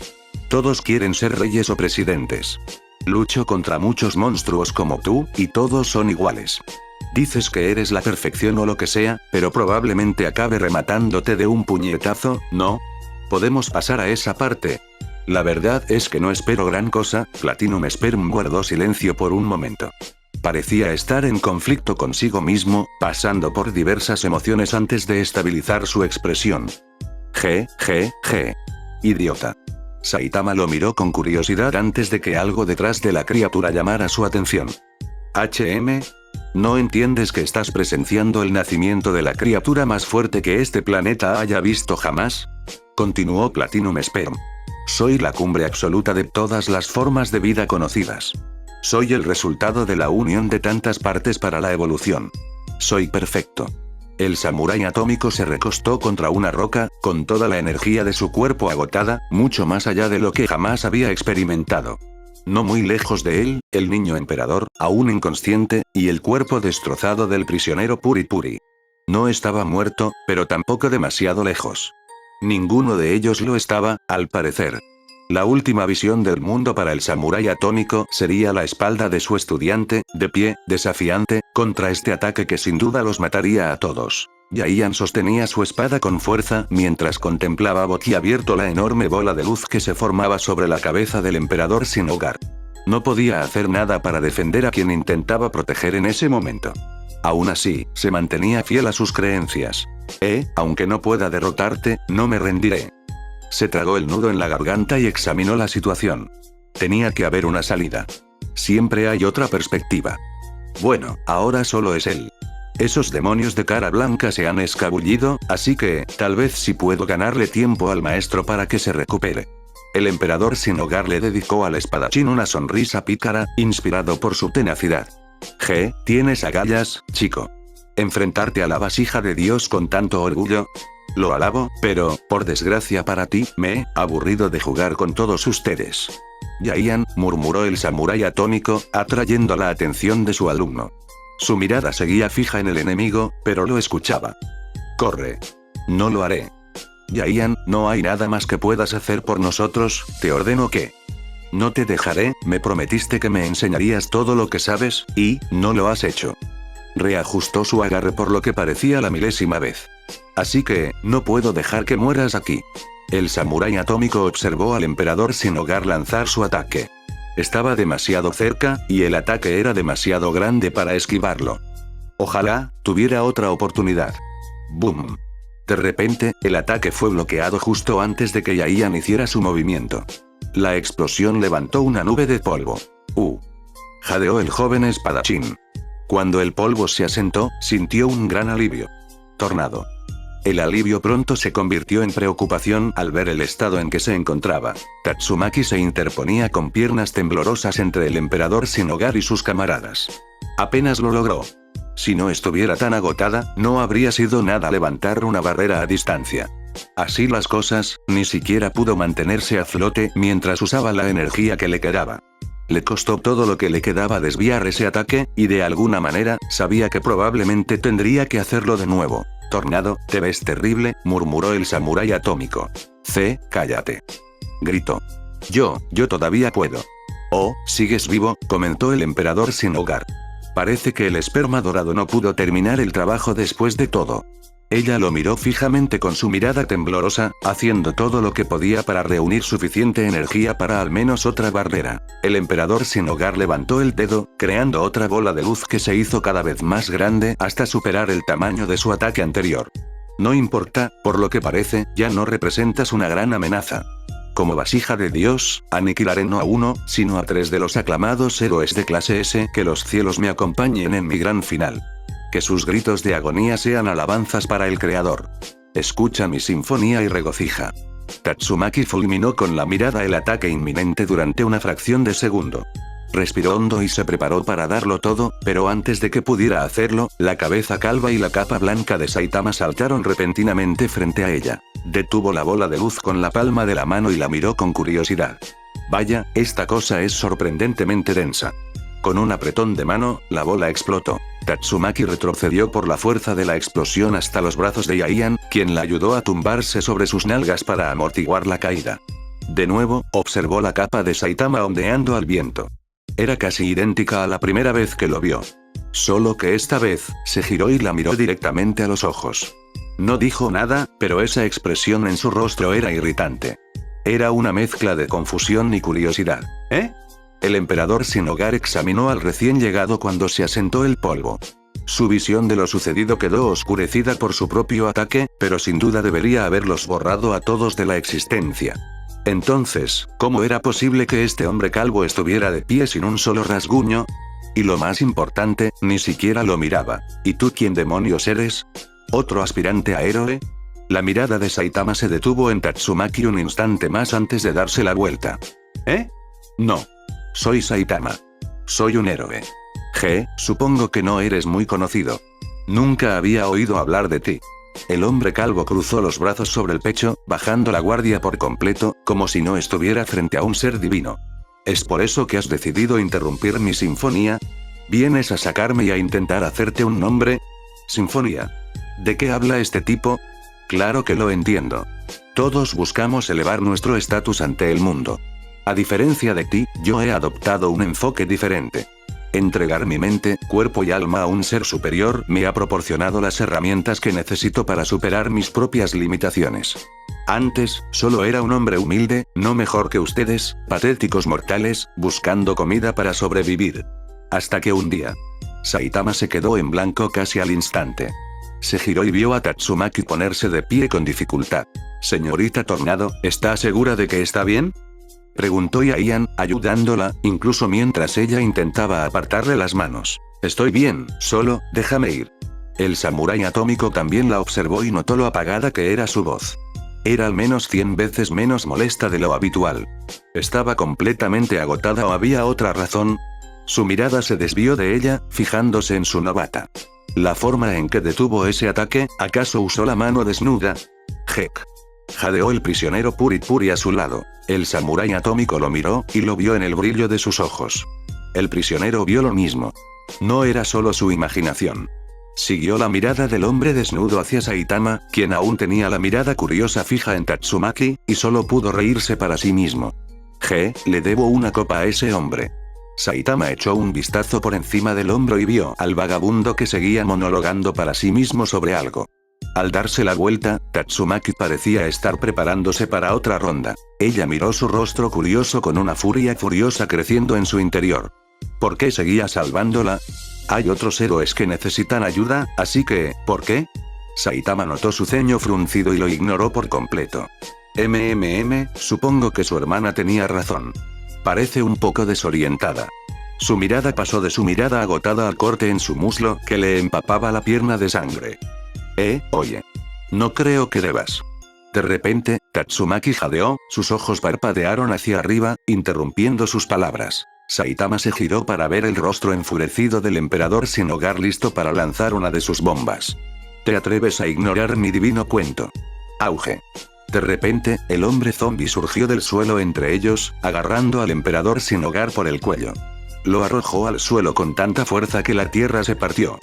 Todos quieren ser reyes o presidentes. Lucho contra muchos monstruos como tú, y todos son iguales. Dices que eres la perfección o lo que sea, pero probablemente acabe rematándote de un puñetazo, ¿no? ¿Podemos pasar a esa parte? La verdad es que no espero gran cosa. Platinum Sperm guardó silencio por un momento. Parecía estar en conflicto consigo mismo, pasando por diversas emociones antes de estabilizar su expresión. Idiota. Saitama lo miró con curiosidad antes de que algo detrás de la criatura llamara su atención. ¿No entiendes que estás presenciando el nacimiento de la criatura más fuerte que este planeta haya visto jamás? Continuó Platinum Sperm. Soy la cumbre absoluta de todas las formas de vida conocidas. Soy el resultado de la unión de tantas partes para la evolución. Soy perfecto. El samurái atómico se recostó contra una roca, con toda la energía de su cuerpo agotada, mucho más allá de lo que jamás había experimentado. No muy lejos de él, el niño emperador, aún inconsciente, y el cuerpo destrozado del prisionero Puri Puri. No estaba muerto, pero tampoco demasiado lejos. Ninguno de ellos lo estaba, al parecer. La última visión del mundo para el samurái atómico sería la espalda de su estudiante, de pie, desafiante, contra este ataque que sin duda los mataría a todos. Yaian sostenía su espada con fuerza mientras contemplaba boquiabierto la enorme bola de luz que se formaba sobre la cabeza del emperador sin hogar. No podía hacer nada para defender a quien intentaba proteger en ese momento. Aún así, se mantenía fiel a sus creencias. Aunque no pueda derrotarte, no me rendiré. Se tragó el nudo en la garganta y examinó la situación. Tenía que haber una salida. Siempre hay otra perspectiva. Bueno, ahora solo es él. Esos demonios de cara blanca se han escabullido, así que, tal vez sí puedo ganarle tiempo al maestro para que se recupere. El emperador sin hogar le dedicó al espadachín una sonrisa pícara, inspirado por su tenacidad. ¿Tienes agallas, chico? ¿Enfrentarte a la vasija de Dios con tanto orgullo? Lo alabo, pero, por desgracia para ti, me he aburrido de jugar con todos ustedes. Yaian, murmuró el samurái atómico, atrayendo la atención de su alumno. Su mirada seguía fija en el enemigo, pero lo escuchaba. Corre. No lo haré. Yaian, no hay nada más que puedas hacer por nosotros, te ordeno que... No te dejaré, me prometiste que me enseñarías todo lo que sabes, y, no lo has hecho. Reajustó su agarre por lo que parecía la milésima vez. Así que, no puedo dejar que mueras aquí. El samurái atómico observó al emperador sin hogar lanzar su ataque. Estaba demasiado cerca, y el ataque era demasiado grande para esquivarlo. Ojalá tuviera otra oportunidad. ¡Boom! De repente, el ataque fue bloqueado justo antes de que Yaian hiciera su movimiento. La explosión levantó una nube de polvo. Jadeó el joven espadachín. Cuando el polvo se asentó, sintió un gran alivio. Tornado. El alivio pronto se convirtió en preocupación al ver el estado en que se encontraba. Tatsumaki se interponía con piernas temblorosas entre el emperador sin hogar y sus camaradas. Apenas lo logró. Si no estuviera tan agotada, no habría sido nada levantar una barrera a distancia. Así las cosas, ni siquiera pudo mantenerse a flote mientras usaba la energía que le quedaba. Le costó todo lo que le quedaba desviar ese ataque, y de alguna manera, sabía que probablemente tendría que hacerlo de nuevo. Tornado, te ves terrible, murmuró el samurái atómico. Cállate. Gritó. Yo todavía puedo. Oh, sigues vivo, comentó el emperador sin hogar. Parece que el esperma dorado no pudo terminar el trabajo después de todo. Ella lo miró fijamente con su mirada temblorosa, haciendo todo lo que podía para reunir suficiente energía para al menos otra barrera. El emperador sin hogar levantó el dedo, creando otra bola de luz que se hizo cada vez más grande hasta superar el tamaño de su ataque anterior. No importa, por lo que parece, ya no representas una gran amenaza. Como vasija de Dios, aniquilaré no a uno, sino a 3 de los aclamados héroes de clase S. Que los cielos me acompañen en mi gran final. Que sus gritos de agonía sean alabanzas para el Creador. Escucha mi sinfonía y regocija. Tatsumaki fulminó con la mirada el ataque inminente durante una fracción de segundo. Respiró hondo y se preparó para darlo todo, pero antes de que pudiera hacerlo, la cabeza calva y la capa blanca de Saitama saltaron repentinamente frente a ella. Detuvo la bola de luz con la palma de la mano y la miró con curiosidad. Vaya, esta cosa es sorprendentemente densa. Con un apretón de mano, la bola explotó. Tatsumaki retrocedió por la fuerza de la explosión hasta los brazos de Yaian, quien la ayudó a tumbarse sobre sus nalgas para amortiguar la caída. De nuevo, observó la capa de Saitama ondeando al viento. Era casi idéntica a la primera vez que lo vio. Solo que esta vez, se giró y la miró directamente a los ojos. No dijo nada, pero esa expresión en su rostro era irritante. Era una mezcla de confusión y curiosidad. ¿Eh? El emperador sin hogar examinó al recién llegado cuando se asentó el polvo. Su visión de lo sucedido quedó oscurecida por su propio ataque, pero sin duda debería haberlos borrado a todos de la existencia. Entonces, ¿cómo era posible que este hombre calvo estuviera de pie sin un solo rasguño? Y lo más importante, ni siquiera lo miraba. ¿Y tú quién demonios eres? ¿Otro aspirante a héroe? La mirada de Saitama se detuvo en Tatsumaki un instante más antes de darse la vuelta. ¿Eh? No. Soy Saitama. Soy un héroe. Supongo que no eres muy conocido. Nunca había oído hablar de ti. El hombre calvo cruzó los brazos sobre el pecho, bajando la guardia por completo, como si no estuviera frente a un ser divino. ¿Es por eso que has decidido interrumpir mi sinfonía? ¿Vienes a sacarme y a intentar hacerte un nombre? ¿Sinfonía? ¿De qué habla este tipo? Claro que lo entiendo. Todos buscamos elevar nuestro estatus ante el mundo. A diferencia de ti, yo he adoptado un enfoque diferente. Entregar mi mente, cuerpo y alma a un ser superior me ha proporcionado las herramientas que necesito para superar mis propias limitaciones. Antes, solo era un hombre humilde, no mejor que ustedes, patéticos mortales, buscando comida para sobrevivir. Hasta que un día. Saitama se quedó en blanco casi al instante. Se giró y vio a Tatsumaki ponerse de pie con dificultad. Señorita Tornado, ¿está segura de que está bien? Preguntó Yaian, ayudándola, incluso mientras ella intentaba apartarle las manos. Estoy bien, solo, déjame ir. El samurái atómico también la observó y notó lo apagada que era su voz. Era al menos 100 veces menos molesta de lo habitual. ¿Estaba completamente agotada o había otra razón? Su mirada se desvió de ella, fijándose en su novata. La forma en que detuvo ese ataque, ¿acaso usó la mano desnuda? Jek. Jadeó el prisionero Purit Puri a su lado. El samurái atómico lo miró, y lo vio en el brillo de sus ojos. El prisionero vio lo mismo. No era solo su imaginación. Siguió la mirada del hombre desnudo hacia Saitama, quien aún tenía la mirada curiosa fija en Tatsumaki, y solo pudo reírse para sí mismo. Le debo una copa a ese hombre. Saitama echó un vistazo por encima del hombro y vio al vagabundo que seguía monologando para sí mismo sobre algo. Al darse la vuelta, Tatsumaki parecía estar preparándose para otra ronda. Ella miró su rostro curioso con una furia furiosa creciendo en su interior. ¿Por qué seguía salvándola? Hay otros héroes que necesitan ayuda, así que, ¿por qué? Saitama notó su ceño fruncido y lo ignoró por completo. Supongo que su hermana tenía razón. Parece un poco desorientada. Su mirada pasó de su mirada agotada al corte en su muslo, que le empapaba la pierna de sangre. Oye. No creo que debas. De repente, Tatsumaki jadeó, sus ojos parpadearon hacia arriba, interrumpiendo sus palabras. Saitama se giró para ver el rostro enfurecido del emperador sin hogar listo para lanzar una de sus bombas. ¿Te atreves a ignorar mi divino cuento? Auge. De repente, el hombre zombie surgió del suelo entre ellos, agarrando al emperador sin hogar por el cuello. Lo arrojó al suelo con tanta fuerza que la tierra se partió.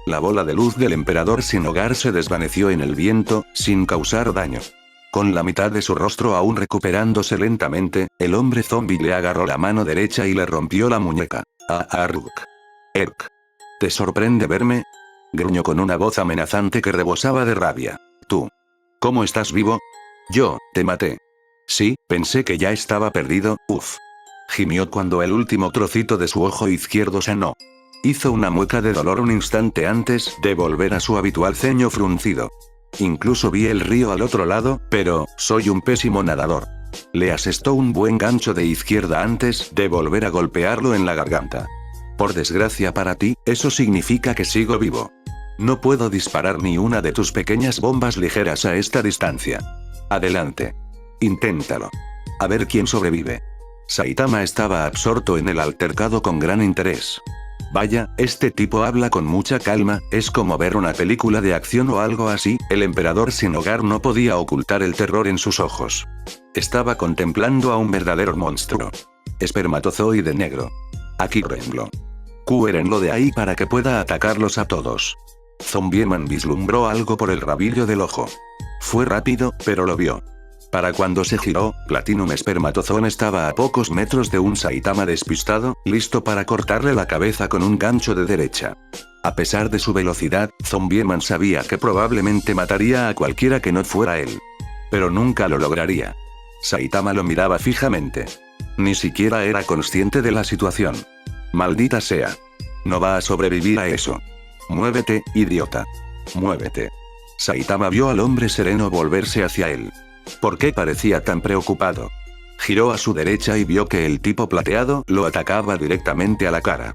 La bola de luz del emperador sin hogar se desvaneció en el viento, sin causar daño. Con la mitad de su rostro aún recuperándose lentamente, el hombre zombie le agarró la mano derecha y le rompió la muñeca. Aruk. Erk. ¿Te sorprende verme? Gruñó con una voz amenazante que rebosaba de rabia. ¿Tú? ¿Cómo estás vivo? Yo, te maté. Sí, pensé que ya estaba perdido, uff. Gimió cuando el último trocito de su ojo izquierdo sanó. Hizo una mueca de dolor un instante antes de volver a su habitual ceño fruncido. Incluso vi el río al otro lado, pero soy un pésimo nadador. Le asestó un buen gancho de izquierda antes de volver a golpearlo en la garganta. Por desgracia para ti, eso significa que sigo vivo. No puedo disparar ni una de tus pequeñas bombas ligeras a esta distancia. Adelante. Inténtalo. A ver quién sobrevive. Saitama estaba absorto en el altercado con gran interés. Vaya, este tipo habla con mucha calma, es como ver una película de acción o algo así. El emperador sin hogar no podía ocultar el terror en sus ojos. Estaba contemplando a un verdadero monstruo. Espermatozoide negro. Aquí renlo. Cuérenlo de ahí para que pueda atacarlos a todos. Zombieman vislumbró algo por el rabillo del ojo. Fue rápido, pero lo vio. Para cuando se giró, Platinum Spermatozone estaba a pocos metros de un Saitama despistado, listo para cortarle la cabeza con un gancho de derecha. A pesar de su velocidad, Zombieman sabía que probablemente mataría a cualquiera que no fuera él. Pero nunca lo lograría. Saitama lo miraba fijamente. Ni siquiera era consciente de la situación. Maldita sea. No va a sobrevivir a eso. Muévete, idiota. Muévete. Saitama vio al hombre sereno volverse hacia él. ¿Por qué parecía tan preocupado? Giró a su derecha y vio que el tipo plateado lo atacaba directamente a la cara.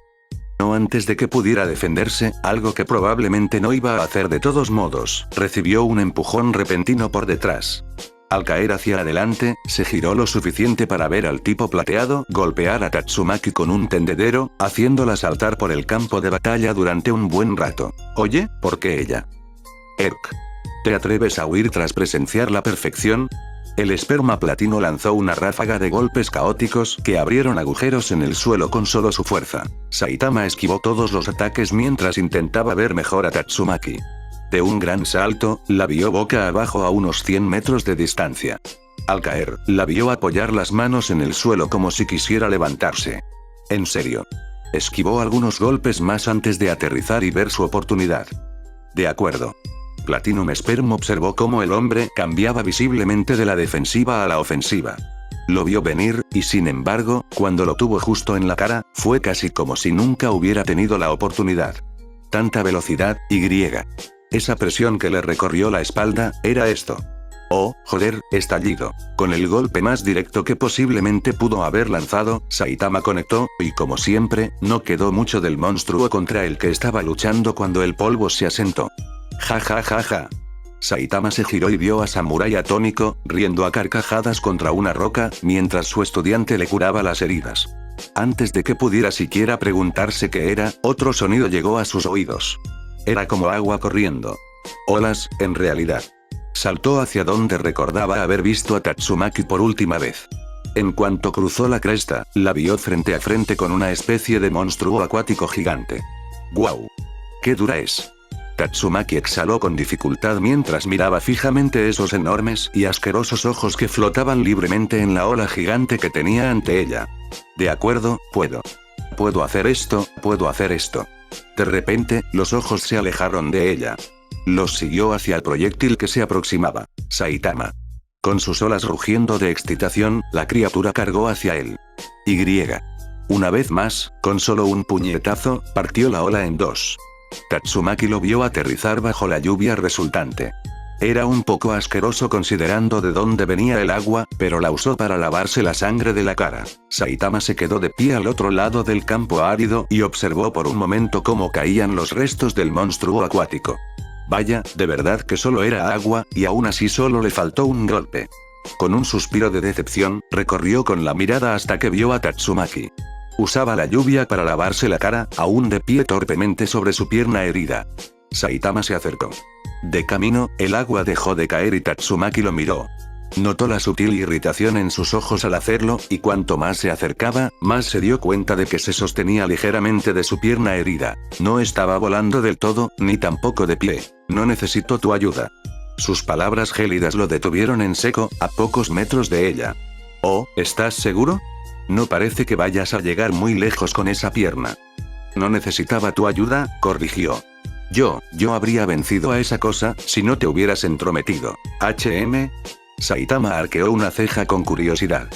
No antes de que pudiera defenderse, algo que probablemente no iba a hacer de todos modos, recibió un empujón repentino por detrás. Al caer hacia adelante, se giró lo suficiente para ver al tipo plateado golpear a Tatsumaki con un tendedero, haciéndola saltar por el campo de batalla durante un buen rato. Oye, ¿por qué ella? Erk. ¿Te atreves a huir tras presenciar la perfección? El esperma platino lanzó una ráfaga de golpes caóticos que abrieron agujeros en el suelo con solo su fuerza. Saitama esquivó todos los ataques mientras intentaba ver mejor a Tatsumaki. De un gran salto, la vio boca abajo a unos 100 metros de distancia. Al caer, la vio apoyar las manos en el suelo como si quisiera levantarse. En serio. Esquivó algunos golpes más antes de aterrizar y ver su oportunidad. De acuerdo. Platinum Sperm observó cómo el hombre cambiaba visiblemente de la defensiva a la ofensiva. Lo vio venir, y sin embargo, cuando lo tuvo justo en la cara, fue casi como si nunca hubiera tenido la oportunidad. Tanta velocidad, y esa presión que le recorrió la espalda, era esto. Oh, joder, estallido. Con el golpe más directo que posiblemente pudo haber lanzado, Saitama conectó, y como siempre, no quedó mucho del monstruo contra el que estaba luchando cuando el polvo se asentó. Ja ja ja ja. Saitama se giró y vio a Samurai atónico, riendo a carcajadas contra una roca, mientras su estudiante le curaba las heridas. Antes de que pudiera siquiera preguntarse qué era, otro sonido llegó a sus oídos. Era como agua corriendo. Olas, en realidad. Saltó hacia donde recordaba haber visto a Tatsumaki por última vez. En cuanto cruzó la cresta, la vio frente a frente con una especie de monstruo acuático gigante. ¡Guau! ¡Qué dura es! Tatsumaki exhaló con dificultad mientras miraba fijamente esos enormes y asquerosos ojos que flotaban libremente en la ola gigante que tenía ante ella. De acuerdo, puedo. Puedo hacer esto, puedo hacer esto. De repente, los ojos se alejaron de ella. Los siguió hacia el proyectil que se aproximaba. Saitama. Con sus olas rugiendo de excitación, la criatura cargó hacia él. Una vez más, con solo un puñetazo, partió la ola en dos. Tatsumaki lo vio aterrizar bajo la lluvia resultante. Era un poco asqueroso considerando de dónde venía el agua, pero la usó para lavarse la sangre de la cara. Saitama se quedó de pie al otro lado del campo árido y observó por un momento cómo caían los restos del monstruo acuático. Vaya, de verdad que solo era agua, y aún así solo le faltó un golpe. Con un suspiro de decepción, recorrió con la mirada hasta que vio a Tatsumaki. Usaba la lluvia para lavarse la cara, aún de pie torpemente sobre su pierna herida. Saitama se acercó. De camino, el agua dejó de caer y Tatsumaki lo miró. Notó la sutil irritación en sus ojos al hacerlo, y cuanto más se acercaba, más se dio cuenta de que se sostenía ligeramente de su pierna herida. No estaba volando del todo, ni tampoco de pie. No necesito tu ayuda. Sus palabras gélidas lo detuvieron en seco, a pocos metros de ella. Oh, ¿estás seguro? No parece que vayas a llegar muy lejos con esa pierna. No necesitaba tu ayuda, corrigió. Yo habría vencido a esa cosa, si no te hubieras entrometido. Saitama arqueó una ceja con curiosidad.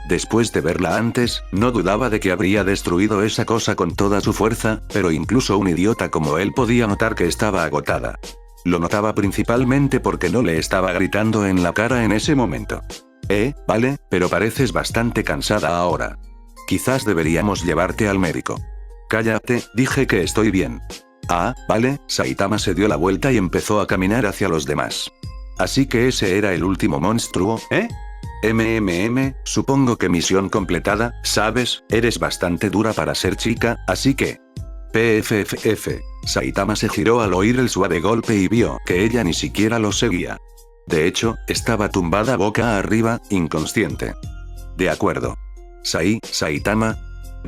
Después de verla antes, no dudaba de que habría destruido esa cosa con toda su fuerza, pero incluso un idiota como él podía notar que estaba agotada. Lo notaba principalmente porque no le estaba gritando en la cara en ese momento. Vale, pero pareces bastante cansada ahora. Quizás deberíamos llevarte al médico. Cállate, dije que estoy bien. Vale, Saitama se dio la vuelta y empezó a caminar hacia los demás. Así que ese era el último monstruo, supongo que misión completada, sabes, eres bastante dura para ser chica, así que... PFFF. Saitama se giró al oír el suave golpe y vio que ella ni siquiera lo seguía. De hecho, estaba tumbada boca arriba, inconsciente. De acuerdo. Saitama,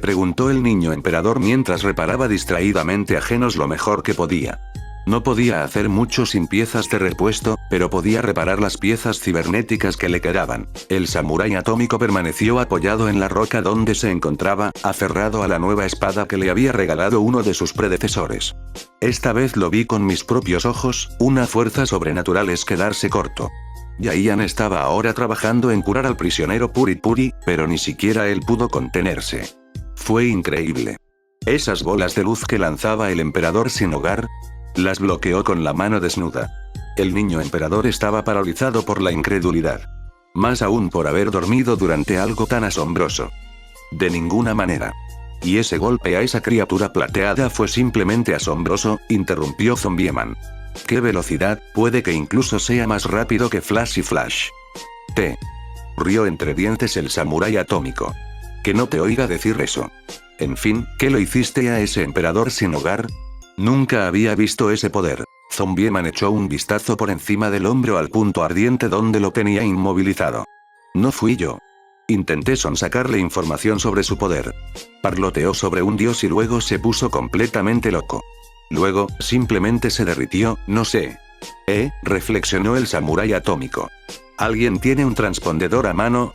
preguntó el niño emperador mientras reparaba distraídamente ajenos lo mejor que podía. No podía hacer mucho sin piezas de repuesto, pero podía reparar las piezas cibernéticas que le quedaban. El samurái atómico permaneció apoyado en la roca donde se encontraba, aferrado a la nueva espada que le había regalado uno de sus predecesores. Esta vez lo vi con mis propios ojos, una fuerza sobrenatural es quedarse corto. Yaian estaba ahora trabajando en curar al prisionero Puri, pero ni siquiera él pudo contenerse. Fue increíble. Esas bolas de luz que lanzaba el emperador sin hogar, las bloqueó con la mano desnuda. El niño emperador estaba paralizado por la incredulidad. Más aún por haber dormido durante algo tan asombroso. De ninguna manera. Y ese golpe a esa criatura plateada fue simplemente asombroso, interrumpió Zombieman. ¡Qué velocidad! Puede que incluso sea más rápido que Flash y Flash. Rió entre dientes el samurái atómico. Que no te oiga decir eso. En fin, ¿qué lo hiciste a ese emperador sin hogar? Nunca había visto ese poder. Zombieman echó un vistazo por encima del hombro al punto ardiente donde lo tenía inmovilizado. No fui yo. Intenté sonsacarle información sobre su poder. Parloteó sobre un dios y luego se puso completamente loco. Luego, simplemente se derritió, no sé. Reflexionó el samurái atómico. ¿Alguien tiene un transpondedor a mano?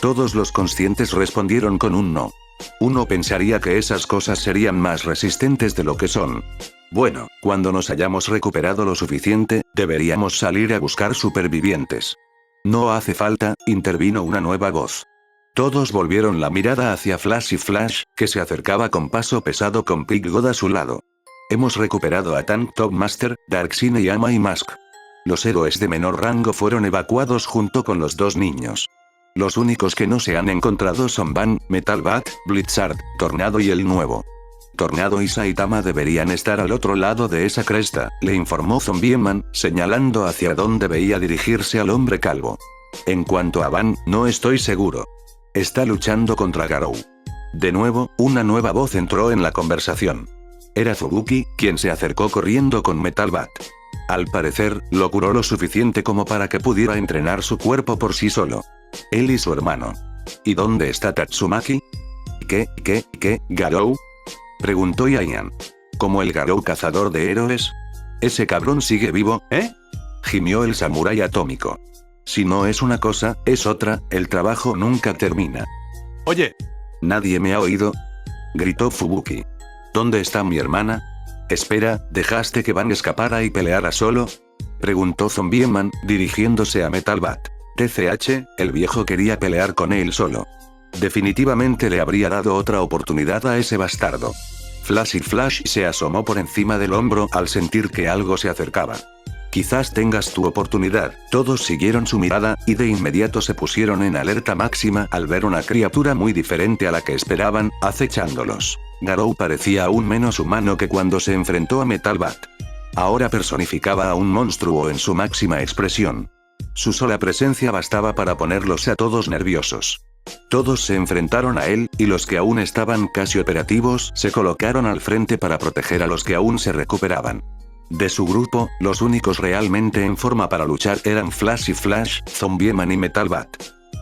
Todos los conscientes respondieron con un no. Uno pensaría que esas cosas serían más resistentes de lo que son. Bueno, cuando nos hayamos recuperado lo suficiente, deberíamos salir a buscar supervivientes. No hace falta, intervino una nueva voz. Todos volvieron la mirada hacia Flash y Flash, que se acercaba con paso pesado con Big God a su lado. Hemos recuperado a Tank Top Master, Darkseid y Ama y Mask. Los héroes de menor rango fueron evacuados junto con los dos niños. Los únicos que no se han encontrado son Van, Metal Bat, Blizzard, Tornado y el nuevo. Tornado y Saitama deberían estar al otro lado de esa cresta, le informó Zombieman, señalando hacia dónde veía dirigirse al hombre calvo. En cuanto a Van, no estoy seguro. Está luchando contra Garou. De nuevo, una nueva voz entró en la conversación. Era Fubuki, quien se acercó corriendo con Metal Bat. Al parecer, lo curó lo suficiente como para que pudiera entrenar su cuerpo por sí solo. Él y su hermano. ¿Y dónde está Tatsumaki? ¿Qué, Garou? Preguntó Yaian. ¿Como el Garou cazador de héroes? ¿Ese cabrón sigue vivo, gimió el samurái atómico. Si no es una cosa, es otra, el trabajo nunca termina. Oye. ¿Nadie me ha oído? Gritó Fubuki. ¿Dónde está mi hermana? Espera, ¿dejaste que Van escapara y peleara solo? Preguntó Zombieman, dirigiéndose a Metal Bat. TCH, el viejo quería pelear con él solo. Definitivamente le habría dado otra oportunidad a ese bastardo. Flash y Flash se asomó por encima del hombro al sentir que algo se acercaba. Quizás tengas tu oportunidad. Todos siguieron su mirada, y de inmediato se pusieron en alerta máxima al ver una criatura muy diferente a la que esperaban, acechándolos. Garou parecía aún menos humano que cuando se enfrentó a Metal Bat. Ahora personificaba a un monstruo en su máxima expresión. Su sola presencia bastaba para ponerlos a todos nerviosos. Todos se enfrentaron a él, y los que aún estaban casi operativos se colocaron al frente para proteger a los que aún se recuperaban. De su grupo, los únicos realmente en forma para luchar eran Flash y Flash, Zombieman y Metal Bat.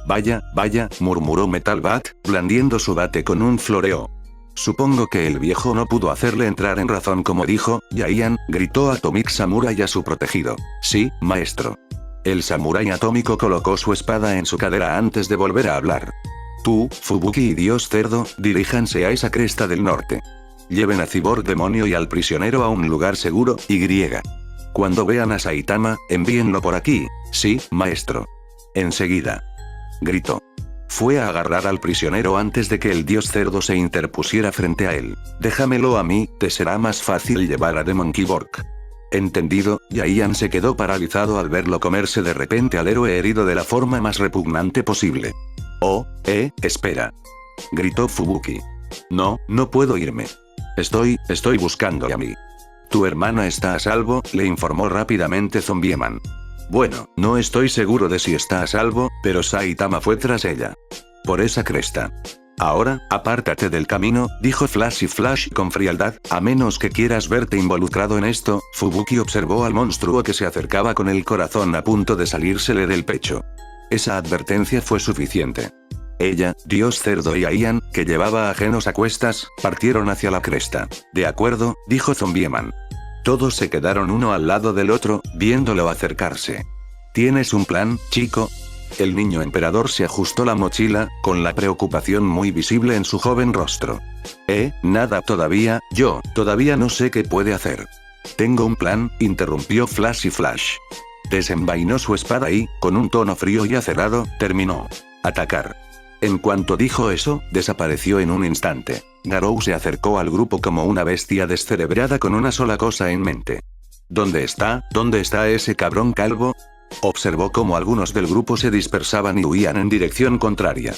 Vaya, murmuró Metal Bat, blandiendo su bate con un floreo. Supongo que el viejo no pudo hacerle entrar en razón como dijo, Yaian, gritó Atomic Samurai a su protegido. Sí, maestro. El samurái atómico colocó su espada en su cadera antes de volver a hablar. Tú, Fubuki y Dios Cerdo, diríjanse a esa cresta del norte. Lleven a Cyborg Demonio y al prisionero a un lugar seguro, Y. Cuando vean a Saitama, envíenlo por aquí. Sí, maestro. Enseguida. Gritó. Fue a agarrar al prisionero antes de que el Dios Cerdo se interpusiera frente a él. Déjamelo a mí, te será más fácil llevar a Demon Cyborg. Entendido, Yaian se quedó paralizado al verlo comerse de repente al héroe herido de la forma más repugnante posible. Oh, espera. Gritó Fubuki. No, no puedo irme. Estoy buscando a mí. Tu hermana está a salvo, le informó rápidamente Zombieman. Bueno, no estoy seguro de si está a salvo, pero Saitama fue tras ella. Por esa cresta. Ahora, apártate del camino, dijo Flashy Flash con frialdad, a menos que quieras verte involucrado en esto. Fubuki observó al monstruo que se acercaba con el corazón a punto de salírsele del pecho. Esa advertencia fue suficiente. Ella, Dios Cerdo y Yaian, que llevaba ajenos a cuestas, partieron hacia la cresta. De acuerdo, dijo Zombieman. Todos se quedaron uno al lado del otro, viéndolo acercarse. ¿Tienes un plan, chico? El niño emperador se ajustó la mochila, con la preocupación muy visible en su joven rostro. Nada todavía, yo todavía no sé qué puede hacer. Tengo un plan, interrumpió Flashy Flash. Desenvainó su espada y, con un tono frío y acerado, terminó. Atacar. En cuanto dijo eso, desapareció en un instante. Garou se acercó al grupo como una bestia descerebrada con una sola cosa en mente. ¿Dónde está ese cabrón calvo? Observó cómo algunos del grupo se dispersaban y huían en dirección contraria.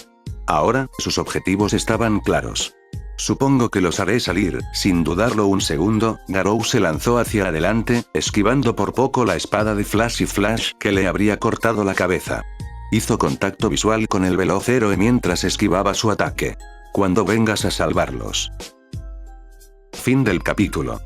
Ahora, sus objetivos estaban claros. Supongo que los haré salir, sin dudarlo un segundo. Garou se lanzó hacia adelante, esquivando por poco la espada de Flashy Flash que le habría cortado la cabeza. Hizo contacto visual con el veloz héroe mientras esquivaba su ataque. Cuando vengas a salvarlos. Fin del capítulo.